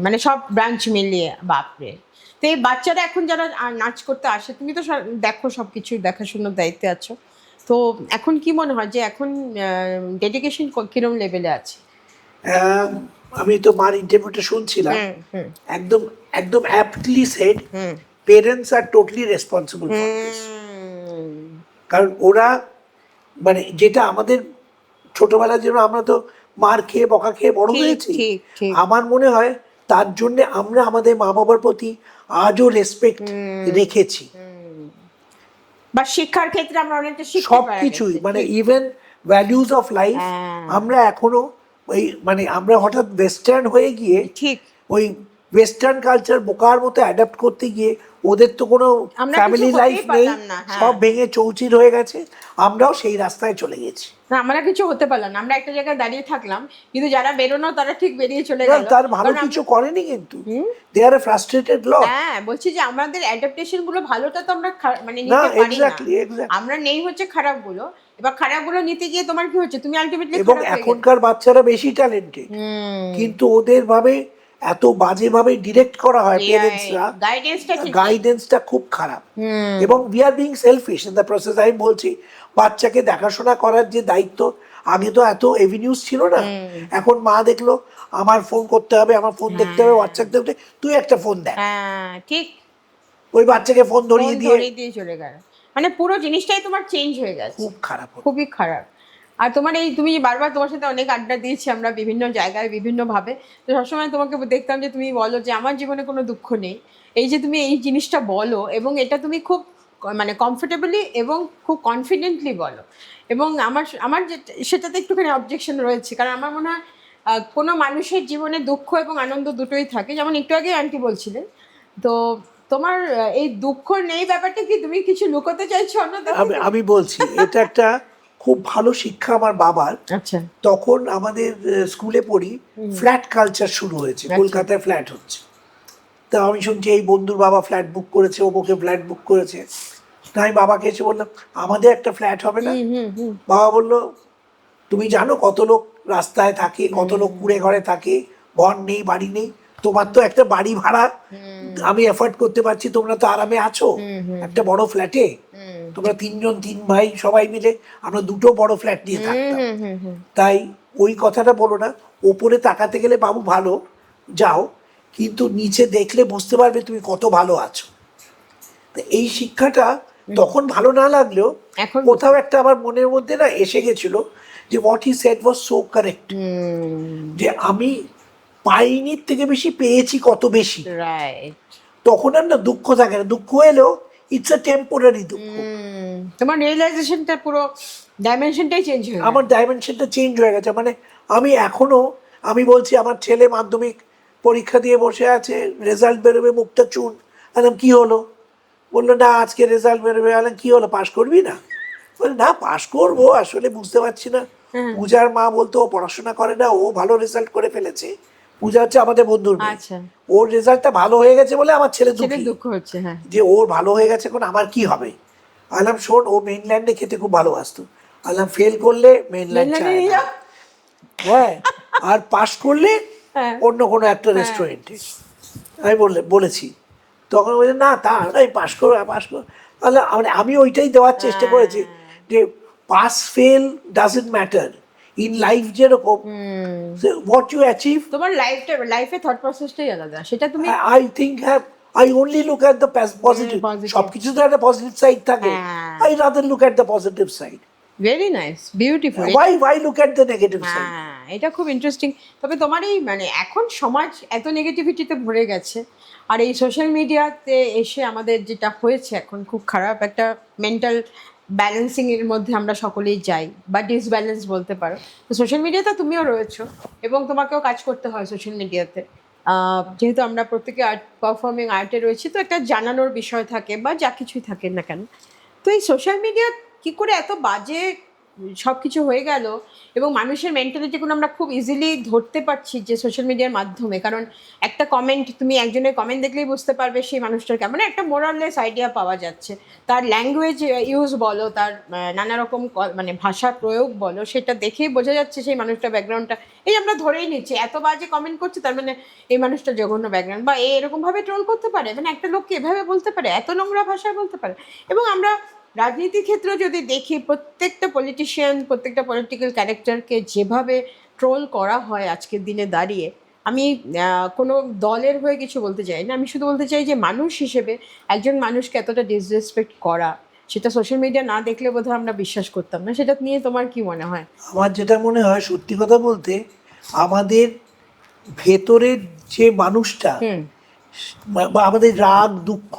মানে সব ব্রাঞ্চ মিলিয়ে, বাপরে। তো এই বাচ্চারা এখন যারা নাচ করতে আসে, তুমি তো দেখো সবকিছু দেখাশোনার দায়িত্বে আছো, তো এখন কি মনে হয় যে এখন ডেডিকেশন কিরম লেভেলে আছে? আমি তো মার ইন্টারভিউটা শুনছিলাম, একদম একদম aptly said, parents are totally responsible for this. কারণ ওরা মানে যেটা আমাদের ছোটবেলার জন্য আমরা তো মার খেয়ে বকা খেয়ে বড় হয়েছি, আমার মনে হয় তার জন্য আমরা আমাদের মা বাবার প্রতি আজও রেসপেক্ট রেখেছি। বা শিক্ষার ক্ষেত্রে আমরা অনেকটা সবকিছুই, মানে ইভেন ভ্যালিউজ অফ লাইফ আমরা এখনো ওই মানে আমরা হঠাৎ ওয়েস্টার্ন হয়ে গিয়ে ঠিক ওই ওয়েস্টার্ন কালচার বোকার মতো অ্যাডাপ্ট করতে গিয়ে ওদের তো কোনো আমরা ফ্যামিলি কিছু লাইফ হতেই নেই, পারলাম না, হ্যাঁ। সব ভেঙে চৌচির হয়ে গেছে, আমরাও সেই রাস্তায় চলে গেছি। না, আমরা কিছু হতে পারলাম না, আমরা একটা জায়গায় দাঁড়িয়ে থাকলাম, কিন্তু যারা বেরোনো তারা ঠিক বেরিয়ে চলে না, গেল। তার ভালো কারণ কিছু করেনি, কিন্তু দে আর এ ফ্রাস্ট্রেটেড লট। হ্যাঁ, বলছি যে আমাদের অ্যাডাপ্টেশন গুলো ভালোটা তো আমরা মানে না, নিতে পারি না, এক্স্যাক্টলি এক্স্যাক্টলি। আমরা নেই হচ্ছে খারাপগুলো। এবার খারাপগুলো নিতে গিয়ে তোমার কি হচ্ছে, তুমি আলটিমেটলি এবং এখনকার বাচ্চারা বেশি ট্যালেন্টেড, কিন্তু ওদের ভাবে এত বাজে ভাবে ডিরেক্ট করা হয় পেরেন্টসরা, গাইডেন্সটা ঠিক গাইডেন্সটা খুব খারাপ। এবং we are being selfish in the process. আমি বলছি, বাচ্চাকে দেখাশোনা করার যে দায়িত্ব, আগে তো এত এভিনিউজ ছিল না, এখন মা দেখলো আমার ফোন করতে হবে, আমার ফোন দেখতে হবে, হোয়াটসঅ্যাপ দেখতে, তুই একটা ফোন দেখ, হ্যাঁ ঠিক, ওই বাচ্চাকে ফোন ধরিয়ে দিয়ে দিয়ে চলে গেল, মানে পুরো জিনিসটাই তোমার চেঞ্জ হয়ে গেছে, খুব খারাপ হলো। খুবই খারাপ। আর তোমার এই, তুমি বারবার তোমার সাথে অনেক আড্ডা দিয়েছি আমরা বিভিন্ন জায়গায় বিভিন্ন ভাবে, তো সবসময় তোমাকে দেখতাম যে তুমি বলো যে আমার জীবনে কোনো দুঃখ নেই। এই যে তুমি এই জিনিসটা বলো, এবং এটা তুমি খুব মানে কমফোর্টেবলি এবং খুব কনফিডেন্টলি বলো, এবং আমার আমার সেটাতে একটুখানি অবজেকশন রয়েছে, কারণ আমার মনে হয় কোনো মানুষের জীবনে দুঃখ এবং আনন্দ দুটোই থাকে, যেমন একটু আগে আন্টি বলছিলেন। তো তোমার এই দুঃখ নেই ব্যাপারটা কি তুমি কিছু লুকোতে চাইছো অন্যদের থেকে? আমি বলছি, এটা একটা খুব ভালো শিক্ষা আমার বাবার। আচ্ছা, তখন আমাদের স্কুলে পড়ি, ফ্ল্যাট কালচার শুরু হয়েছে, কলকাতায় ফ্ল্যাট হচ্ছে। তা আমি শুনছি এই বন্ধুর বাবা ফ্ল্যাট বুক করেছে, ও বউকে ফ্ল্যাট বুক করেছে। তাই আমি বাবাকে এসে বললাম, আমাদের একটা ফ্ল্যাট হবে না? বাবা বললো, তুমি জানো কত লোক রাস্তায় থাকে, কত লোক কুড়ে ঘরে থাকে, ঘর নেই, বাড়ি নেই, তোমার তো একটা বাড়ি ভাড়া আমি এফোর্ড করতে পারছি, তোমরা তো আরামে আছো একটা বড় ফ্ল্যাটে, তোমরা তিনজন, তিন ভাই সবাই মিলে, আমরা দুটো বড় ফ্ল্যাট নিয়ে থাকতাম। তাই ওই কথাটা বলো না, ওপরে তাকাতে গেলে বাবু ভালো যাও, কিন্তু নিচে দেখলে বুঝতে পারবে তুমি কত ভালো আছো। তো এই শিক্ষাটা তখন ভালো না লাগলেও এখন কোথাও একটা আমার মনের মধ্যে না এসে গেছিল যে what he said was so correct, যে আমি পাইনি থেকে বেশি পেয়েছি কত বেশি। রাইট, তখন আর না দুঃখ থাকে না, দুঃখ এলেও ইটস আ টেম্পোরারি দুঃখ। তোমার রিয়েলাইজেশনটা পুরো ডাইমেনশনটাই চেঞ্জ হয়ে গেল। আমার ডাইমেনশনটা চেঞ্জ হয়ে গেছে, মানে আমি এখনো, আমি বলছি আমার ছেলে মাধ্যমিক পরীক্ষা দিয়ে বসে আছে, রেজাল্ট বেরোবে, মুখটা চুন, আলাম কি হলো, বললো না আজকে রেজাল্ট বেরোবে, আলাম কি হলো, পাশ করবি না? বলে না পাশ করবো, আসলে বুঝতে পারছি না। পূজার মা বলতো ও পড়াশোনা করে না, ও ভালো রেজাল্ট করে ফেলেছে। পূজা হচ্ছে আমাদের বন্ধুর মেয়ে, আচ্ছা, ওর রেজাল্টটা ভালো হয়ে গেছে বলে আমার ছেলে সেটা দুঃখী, দুঃখ হচ্ছে। হ্যাঁ, যে ওর ভালো হয়ে গেছে, এখন আমার কি হবে? আলাম শোন, ও মেইনল্যান্ডে খেতে খুব ভালোবাসতো, আলাম ফেল করলে মেইনল্যান্ড চায় না, হ্যাঁ, আর পাশ করলে অন্য কোনো একটা রেস্টুরেন্টে। আমি বলেছি, তখন বলছে না তা আমি পাশ করবো, পাশ করবো। তাহলে আমি ওইটাই দেওয়ার চেষ্টা করেছি যে pass fail doesn't matter in life, যেরকম হোয়াট ইউ অ্যাচিভ। তোমার লাইফে থট প্রসেসটাই আলাদা, সেটা তুমি I think I only look at the positive. সবকিছু তো একটা পজিটিভ সাইড থাকে, I rather look at the positive side. Very nice, beautiful. Why look at the negative side? হ্যাঁ, এটা খুব ইন্টারেস্টিং। তবে তোমার এই মানে এখন সমাজ এত নেগেটিভিটিতে ভরে গেছে, আর এই সোশ্যাল মিডিয়াতে এসে আমাদের যেটা হয়েছে এখন, খুব খারাপ একটা মেন্টাল ব্যালেন্সিং এর মধ্যে আমরা সকলেই যাই, বা ডিসব্যালেন্স বলতে পারো। তো সোশ্যাল মিডিয়াতে তুমিও রয়েছো, এবং তোমাকেও কাজ করতে হয় সোশ্যাল মিডিয়াতে, যেহেতু আমরা প্রত্যেকে আর্ট পারফর্মিং আর্টে রয়েছি, তো একটা জানানোর বিষয় থাকে বা যা কিছুই থাকে না কেন। তো এই সোশ্যাল মিডিয়া কী করে এত বাজে সব কিছু হয়ে গেল, এবং মানুষের মেন্টালিটিগুলো আমরা খুব ইজিলি ধরতে পারছি যে সোশ্যাল মিডিয়ার মাধ্যমে, কারণ একটা কমেন্ট, তুমি একজনের কমেন্ট দেখলেই বুঝতে পারবে সেই মানুষটার কেমন, একটা মোরাললেস আইডিয়া পাওয়া যাচ্ছে, তার ল্যাঙ্গুয়েজ ইউজ বলো, তার নানা রকম মানে ভাষা প্রয়োগ বলো, সেটা দেখেই বোঝা যাচ্ছে সেই মানুষটার ব্যাকগ্রাউন্ডটা, এই আমরা ধরেই নিচ্ছি এত বাজে কমেন্ট করছে, তার মানে এই মানুষটা জঘন্য ব্যাকগ্রাউন্ড, বা এরকমভাবে ট্রোল করতে পারে, মানে একটা লোককে এভাবে বলতে পারে, এত নোংরা ভাষায় বলতে পারে। এবং আমরা রাজনীতির ক্ষেত্রে যদি দেখি, প্রত্যেকটা পলিটিশিয়ান, প্রত্যেকটা পলিটিক্যাল ক্যারেক্টারকে যেভাবে ট্রোল করা হয় আজকের দিনে দাঁড়িয়ে, আমি কোনো দলের হয়ে কিছু বলতে চাই না, আমি শুধু বলতে চাই যে মানুষ হিসেবে একজন মানুষকে এতটা ডিসরেসপেক্ট করা, সেটা সোশ্যাল মিডিয়া না দেখলে বোধহয় আমরা বিশ্বাস করতাম না। সেটা নিয়ে তোমার কি মনে হয়? আমার যেটা মনে হয়, সত্যি কথা বলতে, আমাদের ভেতরের যে মানুষটা, বা আমাদের রাগ, দুঃখ,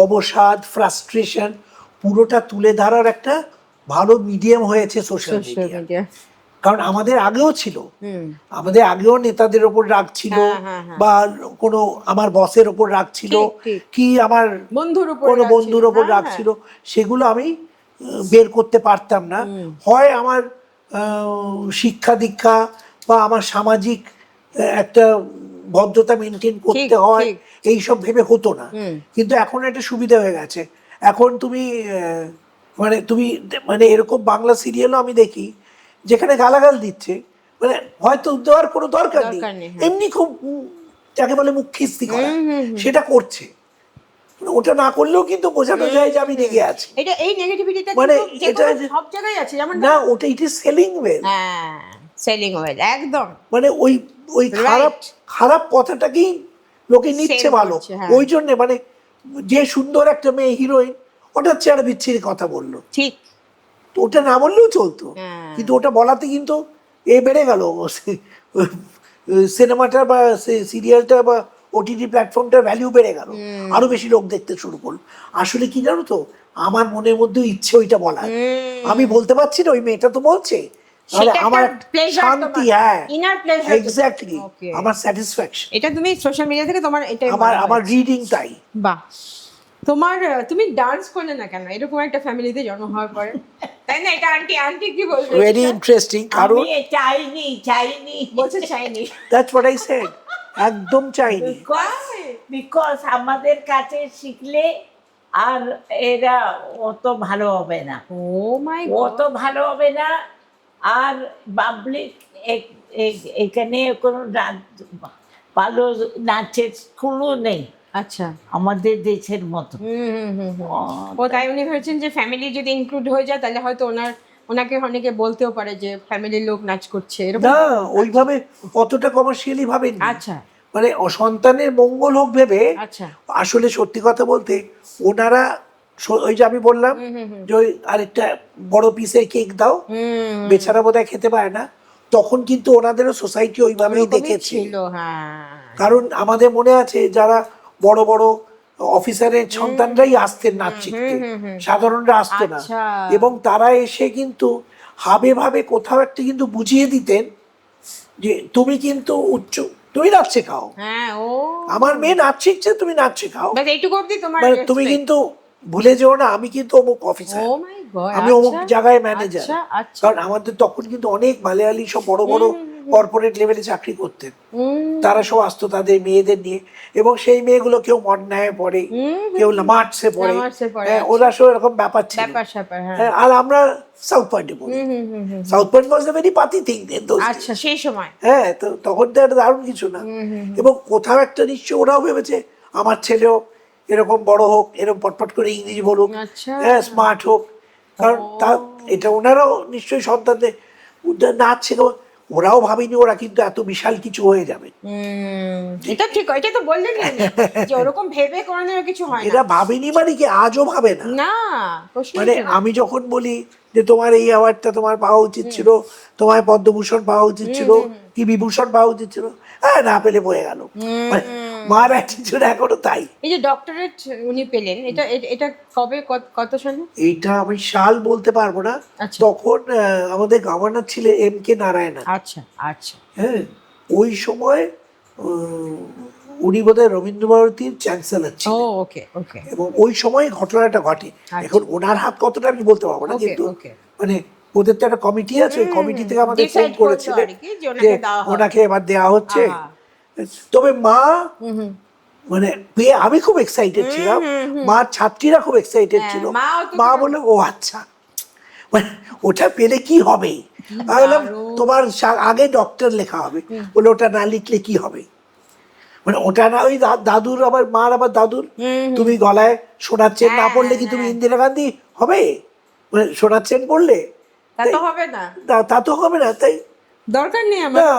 অবসাদ, ফ্রাস্ট্রেশন, পুরোটা তুলে ধরার একটা ভালো মিডিয়াম হয়েছে সোশ্যাল মিডিয়া। কারণ আমাদের আগেও ছিল, হুম আমাদের আগেও নেতাদের ওপর রাগ ছিল, হ্যাঁ, হ্যাঁ। বা কোনো আমার বসের ওপর রাগ ছিল, ঠিক, ঠিক। কি আমার বন্ধুর উপর কোনো রাগ ছিল। বন্ধুর ওপর হ্যাঁ, রাগ হ্যাঁ। ছিল, সেগুলো আমি বের করতে পারতাম না। হয় আমার শিক্ষা দীক্ষা বা আমার সামাজিক একটা ভদ্রতা মেনটেন করতে ঠিক, হয়, ঠিক। এইসব ভেবে হতো না। হুম। কিন্তু এখন একটা সুবিধা হয়ে গেছে। এখন তুমি মানে তুমি মানে এরকম বাংলা সিরিয়ালও আমি দেখি যেখানে গালাগাল দিচ্ছে, মানে হয়তো দেওয়ার কোনো দরকার নেই, দরকার নেই, হ্যাঁ। এমনি খুব যাকে বলে মুখ খিস্তি করা, হুম, হুম। সেটা করছে। মানে ওটা না করলেও কিন্তু বোঝানো যায় যে আমি রেগে আছি। এটা এই নেগেটিভিটিটা মানে কিন্তু যে এটা কোনো সব জায়গায় আছে, যেমন না, ওটা ইট ইজ সেলিং ওয়েল। হ্যাঁ, সেলিং ওয়েল একদম। মানে ওই ওই খারাপ Right. খারাপ কথাটাকেই লোকে নিচ্ছে Sell ভালো। করছে, হ্যাঁ। ওই জন্যে মানে যে সুন্দর একটা মেয়ে হিরোইন, ওটার চেয়ে একটা বিচ্ছিরি কথা বললো, ঠিক। তো ওটা না বললেও চলতো, হ্যাঁ। কিন্তু ওটা বলাতে কিন্তু বেড়ে গেল সিনেমাটা বা সিরিয়ালটা বা ওটিটি প্ল্যাটফর্মটার ভ্যালু বেড়ে গেল, আরো বেশি লোক দেখতে শুরু করলো। আসলে কি জানো তো, আমার মনের মধ্যে ইচ্ছে ওইটা বলার, আমি বলতে পারছি না, ওই মেয়েটা তো বলছে, তাহলে সেটা আমার একটা pleasure শান্তি, তোমার, হ্যাঁ, inner pleasure তো। Exactly, Okay. আমার স্যাটিসফ্যাকশন, এটা তুমি সোশ্যাল মিডিয়া থেকে তোমার এটাই আমার মনে আমার হয়েছে। রিডিং তাই। বাহ, তোমার তুমি ডান্স করলে না কেন এরকম একটা ফ্যামিলিতে জন্ম হওয়ার পরে? তাই না? এটা আন্টি আন্টি কি বলবে? ভেরি ইন্টারেস্টিং, কারণ আমি চাইনি বলছে চাইনি। দ্যাটস হোয়াট আই সেড, একদম চাইনি। বিকজ আমাদের কাছে শিখলে আর এরা অত ভালো হবে না, ও মাই অত ভালো হবে না। আর পাবলিক এখানে কোনো ভালো নাচের স্কুলও নেই আচ্ছা। আমাদের দেশের মতো। ও তাই উনি ভেবেছেন যে ফ্যামিলি যদি ইনক্লুড হয়ে যায় তাহলে হয়তো ওনাকে অনেকে বলতেও পারে যে ফ্যামিলির লোক নাচ করছে এরকম। না, ওইভাবে অতটা কমার্শিয়ালি ভাবেন। আচ্ছা মানে সন্তানের মঙ্গল হোক ভেবে। আচ্ছা। আসলে সত্যি কথা বলতে ওনারা ওই যে আমি বললাম যে ওই আরেকটা বড় পিসের কেক দাও, বেচারা বোধহয় খেতে পারে না, তখন কিন্তু ওনাদেরও সোসাইটি ওইভাবেই ওরকমই দেখেছে। ছিল, হ্যাঁ। কারণ আমাদের মনে আছে যারা বড় বড় অফিসারের সন্তানরাই আসতেন নাচ শিখতে, সাধারণরা আসতো না, আচ্ছা। এবং তারা এসে কিন্তু হাবে ভাবে কোথাও একটা কিন্তু বুঝিয়ে দিতেন যে তুমি কিন্তু তুমি নাচ শেখাও, হ্যাঁ, ও আমার মেয়ে নাচ শিখছে, তুমি নাচ শেখাও, বাট এইটুকু অবধি তোমার মানে তুমি কিন্তু ভুলে যেও না আমি কিন্তু অমুক অফিসার, ও মাই গড, আমি অমুক জায়গায় ম্যানেজার। আচ্ছা আচ্ছা। কারণ আমাদের তখন কিন্তু অনেক মালয়ালি সব বড় বড় কর্পোরেট লেভেলে চাকরি করতেন, তারা সব আসতো তাদের মেয়েদের নিয়ে, এবং সেই মেয়েগুলো কেউ মডনায় পড়ে, কেউ লামার্টসে পড়ে, লামার্টসে পড়ে, হ্যাঁ, ওরা সব এরকম ব্যাপার ছিল। ব্যাপার, হ্যাঁ। হ্যাঁ, আর আমরা সাউথ পয়েন্টে পড়ি। South point was the very পাতি থিং দেন দোজ ডেজ। আচ্ছা, সেই সময় হ্যাঁ, তো তখন তো একটা দারুণ কিছু না, এবং কোথাও একটা নিশ্চয় ওরাও ভেবেছে আমার ছেলেও এরকম বড় হোক, এরকম পটপট করে ইংরেজি বলুক, আচ্ছা। হ্যাঁ, স্মার্ট হোক, কারণ এটা ওনারাও নিশ্চয়ই সন্তানদের নাচ শেখাবো, ওরাও ভাবেনি ওরা কিন্তু এত বিশাল কিছু হয়ে যাবে। এটা ঠিক, এটা তো বললেন যে ওরকম ভেবে কোনোদিনও কিছু হয় না। এরা ভাবেনি মানে কি, আজও ভাবে না। না, প্রশ্ন মানে আমি যখন বলি যে তোমার এই অ্যাওয়ার্ডটা তোমার পাওয়া উচিত ছিল, তোমার পদ্মভূষণ পাওয়া উচিত ছিল, কি বিভূষণ পাওয়া উচিত ছিল, হ্যাঁ, না পেলে বয়ে গেল, মানে মার অ্যাটিটিউড এখনো তাই। এই যে ডক্টরেট উনি পেলেন, এটা এটা কবে, কত সালে? এইটা আমি সাল বলতে পারবো না, আচ্ছা। তখন আমাদের গভর্নর ছিলেন M.K. নারায়ণন। আচ্ছা আচ্ছা। হ্যাঁ, ওই সময় উনি বোধহয় রবীন্দ্রভারতীর চ্যান্সেলর ও ছিলেন, ওকে ওকে এবং ওই সময় ঘটনাটা ঘটে। এখন ওনার হাত কতটা আমি বলতে পারবো না, Okay, কিন্তু okay. মানে ওদের তো একটা কমিটি আছে, ওই কমিটি থেকে আমাদের ফোন Decide করলো করেছিলেন আর কি যে ওনাকে যে দেওয়া হবে। ওনাকে এবার দেওয়া হচ্ছে। আহা। তবে মা মানে পেয়ে আমি খুব এক্সাইটেড ছিলাম, মার ছাত্রীরা খুব এক্সাইটেড হ্যাঁ, ছিল। মাও তো মা বলে ও আচ্ছা, মানে ওটা পেলে কি হবে, আমি বললাম তোমার আগে ডক্টর লেখা হবে, বলে ওটা না লিখলে কি হবে, মানে ওটা না ওই দাদুর আবার মার আবার দাদুর, তুমি গলায় সোনার চেন না পড়লে কি তুমি ইন্দিরা গান্ধী হবে, মানে সোনার চেন পড়লে তা তো হবে না, তা তো হবে না, তাই দরকার নেই আমার। না,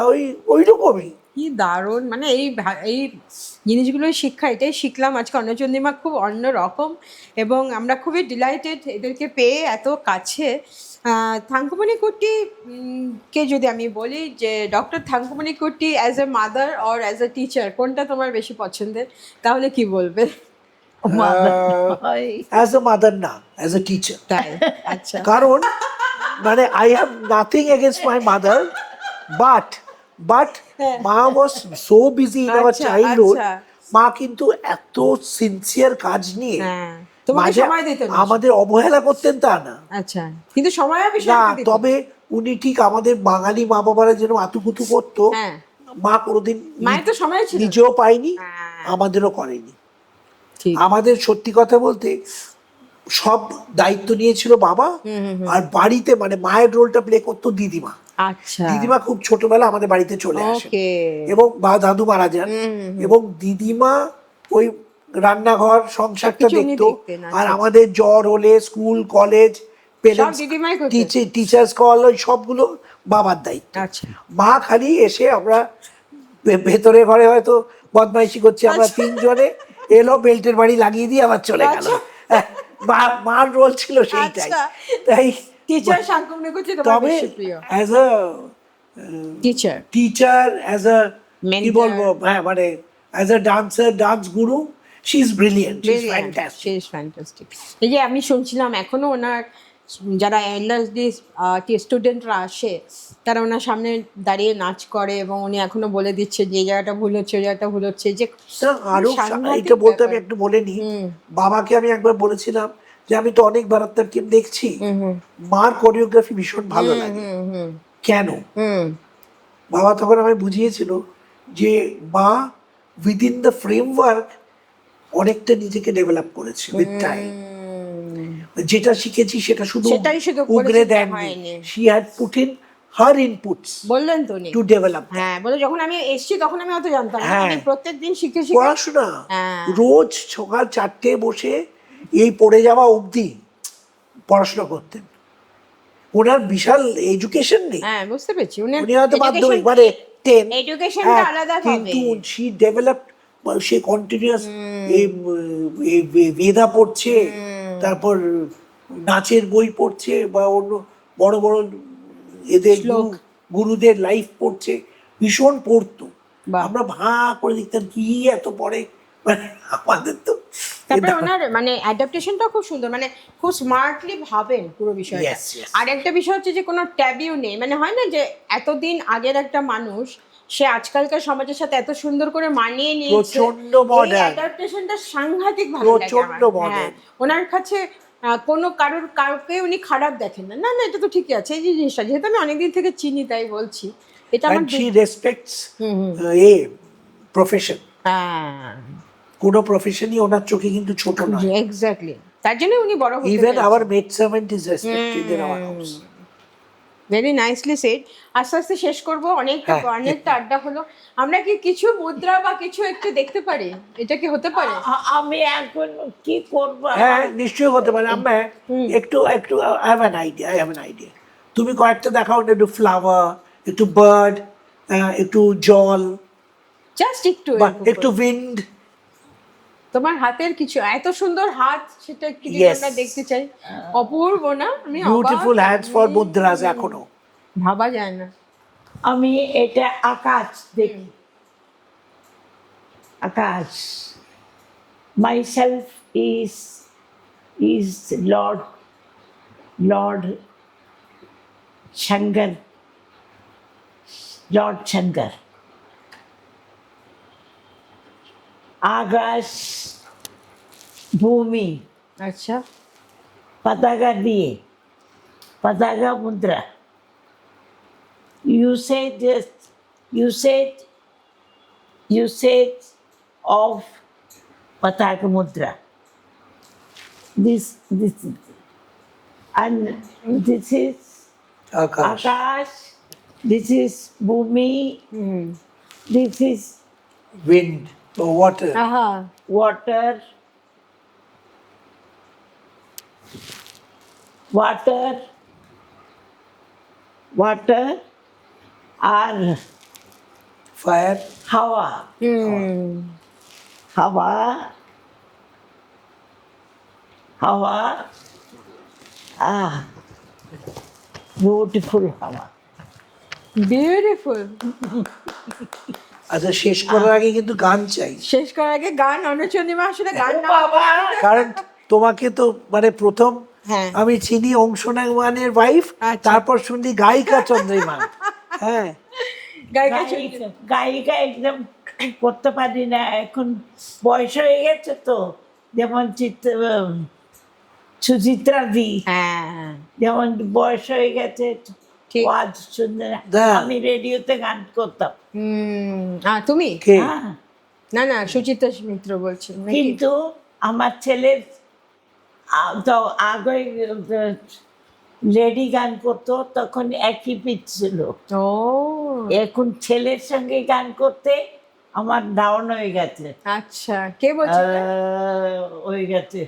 ওই রকমই। কি দারুণ, মানে এই জিনিসগুলো শিক্ষা, এটাই শিখলাম আজকে অন্নচন্দ্রিমা খুব অন্য রকম, এবং আমরা খুবই ডিলাইটেড এদেরকে পেয়ে এত কাছে। থাঙ্কুমণি কুট্টি কে যদি আমি বলি যে doctor Thankumani Kutty as a mother or as a teacher কোনটা তোমার বেশি পছন্দের, তাহলে কি বলবে? অ্যাজ এ মাদার না, অ্যাজ এ টিচার। তাই? আচ্ছা। কারণ মানে I have nothing against my mother, but মা was so busy in our আচ্ছা, চাইল্ডহুড। আচ্ছা। মা কিন্তু এত সিনসিয়ার কাজ নিয়ে হ্যাঁ, তোমাকে মাঝে সময় দিত না। আমাদের অবহেলা করতেন তা না। আচ্ছা, কিন্তু সময়ও বেশি না, একটা দিত। তবে উনি ঠিক আমাদের বাঙালি মা বাবারা যেন আতুপুতু করতো, হ্যাঁ। মা কোনোদিন মায়ের তো সময় ছিল না। নিজেও পায়নি, হ্যাঁ। আমাদেরও করেনি। ঠিক। আমাদের সত্যি কথা বলতে সব দায়িত্ব নিয়েছিল বাবা, আর বাড়িতে মানে মায়ের রোলটা প্লে করতো দিদিমা। আচ্ছা। দিদিমা খুব ছোটবেলা আমাদের বাড়িতে চলে আসে ওকে। এবং দাদু মারা যান, এবং দিদিমা ওই রান্নাঘর সংসারটা সবকিছু উনি দেখতো। দেখতেন, আচ্ছা, আর আচ্ছা। আমাদের জ্বর হলে স্কুল কলেজ দিদিমাই করতেন। টিচার্স কল ওই সবগুলো বাবার দায়িত্ব। আচ্ছা। মা খালি এসে আমরা ভেতরে ঘরে হয়তো বদমাইশি করছি আমরা তিনজনে, এলো বেল্টের বাড়ি লাগিয়ে দিয়ে আবার চলে গেল। মার রোল ছিল সেইটাই। আচ্ছা। তাই টিচার সাংকমনে করছে তোমার তবে বেশি প্রিয়। As a teacher, as a কি Mentor. বলবো, হ্যাঁ মানে as a dancer, dance Guru, she is brilliant, she is fantastic. এই যে আমি শুনছিলাম এখনো ওনার যারা এলএসডি স্টুডেন্টরা আসে তারা ওনার সামনে দাঁড়িয়ে নাচ করে, এবং উনি এখনো বলে দিচ্ছে যে এই জায়গাটা ভুল হচ্ছে, ওই জায়গাটা ভুল হচ্ছে, যে আরো সাংঘাতিক এটা বলতে আমি ব্যাপার। একটু বলে নিই, বাবাকে আমি একবার বলেছিলাম যে আমি তো অনেক ভারতনাট্যম দেখছি, মার কোরিওগ্রাফি ভীষণ ভালো লাগে। কেন? বাবা তখন আমায় বুঝিয়েছিল যে মা উইদিন দ্য ফ্রেমওয়ার্ক অনেকটা নিজেকে ডেভেলপ করেছে উইথ টাইম। যেটা শিখেছি সেটা শুধু সেটাই শুধু উগরে করেছে, দেননি, হয়নি। She had put in her inputs বললেন তো উনি। To develop. হ্যাঁ, বলে যখন আমি এসেছি তখন আমি অত জানতাম না, হ্যাঁ। উনি প্রত্যেকদিন শিখে শিখে। পড়াশোনা হ্যাঁ। রোজ সকাল 4টে বসে এই পড়ে যাওয়া অবধি পড়াশোনা করতেন। ওনার বিশাল এডুকেশন নেই, হ্যাঁ, বুঝতে পেরেছি। উনি হয়তো মাধ্যমিক মানে 10, এডুকেশনটা আলাদা হবে। কিন্তু সি ডেভেলপ, সে কন্টিনিউয়াস বেদা পড়ছে, তারপর নাচের বই পড়ছে, বা অন্য বড় বড় এদের শ্লোক। গুরুদের লাইফ পড়ছে, ভীষণ পড়তো। বাহ। আমরা ভাঁ করে দেখতাম কি এত পড়ে, মানে আমাদের তো তারপরে ওনার মানে অ্যাডাপ্টেশনটা খুব সুন্দর, মানে খুব স্মার্টলি ভাবেন পুরো বিষয়টা। Yes, yes. আর একটা বিষয় হচ্ছে যে কোনো ট্যাবিউ নেই, মানে হয় না যে এতদিন আগের একটা মানুষ সে আজকালকার সমাজের সাথে এত সুন্দর করে মানিয়ে নিয়েছে। প্রচণ্ড modern। অ্যাডাপ্টেশনটা সাংঘাতিক ভালো লাগে প্রচণ্ড আমার। modern। হ্যাঁ, ওনার কাছে কোনো কাউকে উনি খারাপ দেখেন না, না না এটা তো ঠিকই আছে, এই যে জিনিসটা যেহেতু আমি অনেকদিন থেকে চিনি তাই বলছি এটা আমার। and she respects a profession. হ্যাঁ, কোনো প্রফেশনই ওনার চোখে কিন্তু ছোট নয়। এক্স্যাক্টলি, তার জন্য উনি বড় হতে ইভেন পেরেছেন। Our maid servant is respected in our house. Very nicely said. আস্তে আস্তে শেষ করব, হ্যাঁ। অনেকটা আড্ডা হলো। আমরা কি কিছু মুদ্রা বা কিছু একটু দেখতে পারি? এটা কি হতে পারে? আমি এখন কি করবো? হ্যাঁ নিশ্চয়ই হতে পারে। আমরা একটু আই হ্যাভ অ্যান আইডিয়া। তুমি কয়েকটা দেখাও, একটু ফ্লাওয়ার, একটু বার্ড, একটু জল, জাস্ট একটু বা এরকম একটু করে। উইন্ড। তোমার হাতের কিছু এত সুন্দর হাত, সেটা একটু যদি Yes. আমরা দেখতে চাই। অপূর্ব না? আমি অবাক। বিউটিফুল হ্যান্ডস ফর মুদ্রাস এখনো। ভাবা যায় না। আমি এটা আকাশ দেখি, আকাশ। Myself is Lord Shankar, Lord Shankar. আকাশ, ভূমি, আচ্ছা, পতাকা দিয়ে, পতাকা মুদ্রা। usage of Pataka Mudra. This and this is Akash, Akash, this is Bhumi, this is wind, water. আহা, water, আর ফায়ার, হাওয়া, বিউটিফুল হাওয়া। বিউটিফুল। আচ্ছা শেষ করার আগে কিন্তু গান চাই, শেষ করার আগে গান, অনুচন্দ্রিমা আসলে গান না। বাবা, কারণ তোমাকে তো মানে প্রথম হ্যাঁ। আমি চিনি অংশনামানের ওয়াইফ, আচ্ছা। তারপর শুনলি গায়িকা চন্দ্রিমা। হ্যাঁ, গায়িকা গায়িকা একদম করতে পারি না, এখন বয়স হয়ে গেছে তো। যেমন সুচিত্রা দি, হ্যাঁ যেমন বয়স হয়ে গেছে, ঠিক। ওয়াজ শুনতে না। হ্যাঁ। আমি রেডিওতে গান করতাম। তুমি? কে? হ্যাঁ, না না, সুচিত্রা মিত্র বলছেন নাকি? কিন্তু আমার ছেলের তো আগে লেডি গান করতো, তখন একই পিচ ছিল। ও এখন ছেলের সঙ্গে গান করতে আমার ডাউন হয়ে গেছে, আচ্ছা, কে বলছিল? হয়ে গেছে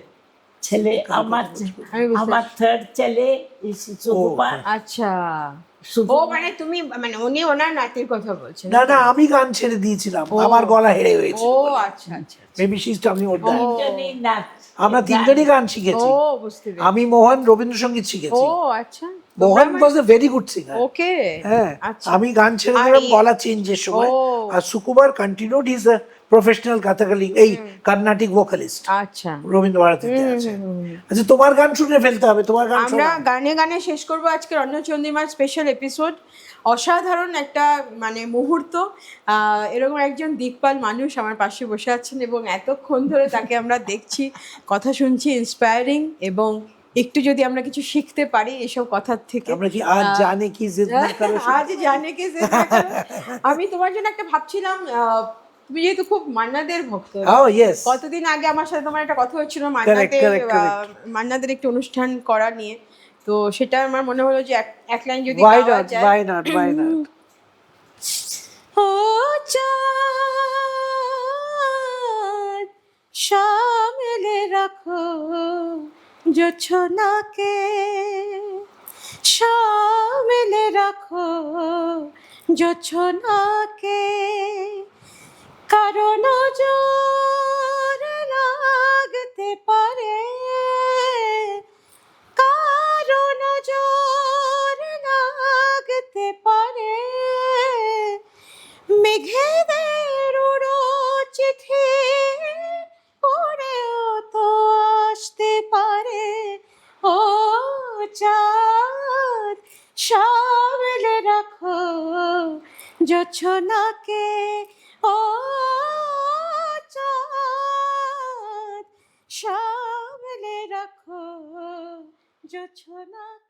ছেলে আমার। আমি বুঝতে আমার থার্ড ছেলে সুকুমার। আচ্ছা, ও সুকুমার মানে তুমি, মানে উনি ওনার নাতির কথা বলছেন? না না, আমি গান ছেড়ে দিয়েছিলাম, আমার গলা হেরে হয়েছে। ও আচ্ছা আচ্ছা। Maybe she is talking on that. তিনজনই নাচ, আমরা তিনজনই গান শিখেছি। ও বুঝতে পেরেছি। আমি মোহন রবীন্দ্রসঙ্গীত শিখেছি। ও আচ্ছা, মোহন ওয়াজ এ ভেরি গুড সিঙ্গার। ওকে। হ্যাঁ, আচ্ছা। আমি গান ছেড়ে আর দিলাম এই- গলা চেঞ্জের সময়। ও। আর Sukumar continued is a professional Kathakali, এই কর্ণাটিক ভোকালিস্ট, আচ্ছা, রবীন্দ্র ভারতীতে আছে। আচ্ছা, তোমার গান শুনে ফেলতে হবে, তোমার গান আমরা শোনাও। গানে গানে শেষ করব আজকের অন্য চন্দ্রিমার স্পেশাল এপিসোড। অসাধারণ একটা মানে মুহূর্ত। এরকম একজন দিকপাল মানুষ আমার পাশে বসে আছেন এবং এতক্ষণ ধরে তাকে আমরা দেখছি, কথা শুনছি, ইন্সপায়ারিং, এবং একটু যদি আমরা কিছু শিখতে পারি এসব কথার থেকে। আমরা কি আজ জানে কি জিদ না করো? আজ জানে কি জিদ না করো। আমি তোমার জন্য একটা ভাবছিলাম, তুমি যেহেতু খুব মান্নাদের ভক্ত, Oh yes. কতদিন আগে আমার সাথে তোমার একটা কথা হচ্ছিল correct, correct. মান্নাদের একটি অনুষ্ঠান করা নিয়ে, তো সেটা আমার মনে হলো যে এক লাইন যদি Why গাওয়া not? যায়। Why not? Why not? ও চাঁদ, সামলে রাখো জোছনাকে, সামলে রাখো জোছনাকে, কারণ জোর লাগতে পারে, কারণ জোর লাগতে পারে, মেঘেদের উড়ো চিঠি পড়েও তো আসতে পারে। ও চাঁদ, সামলে রাখো জোছনাকে, ও চাঁদ, সামলে রাখো জোছনাকে।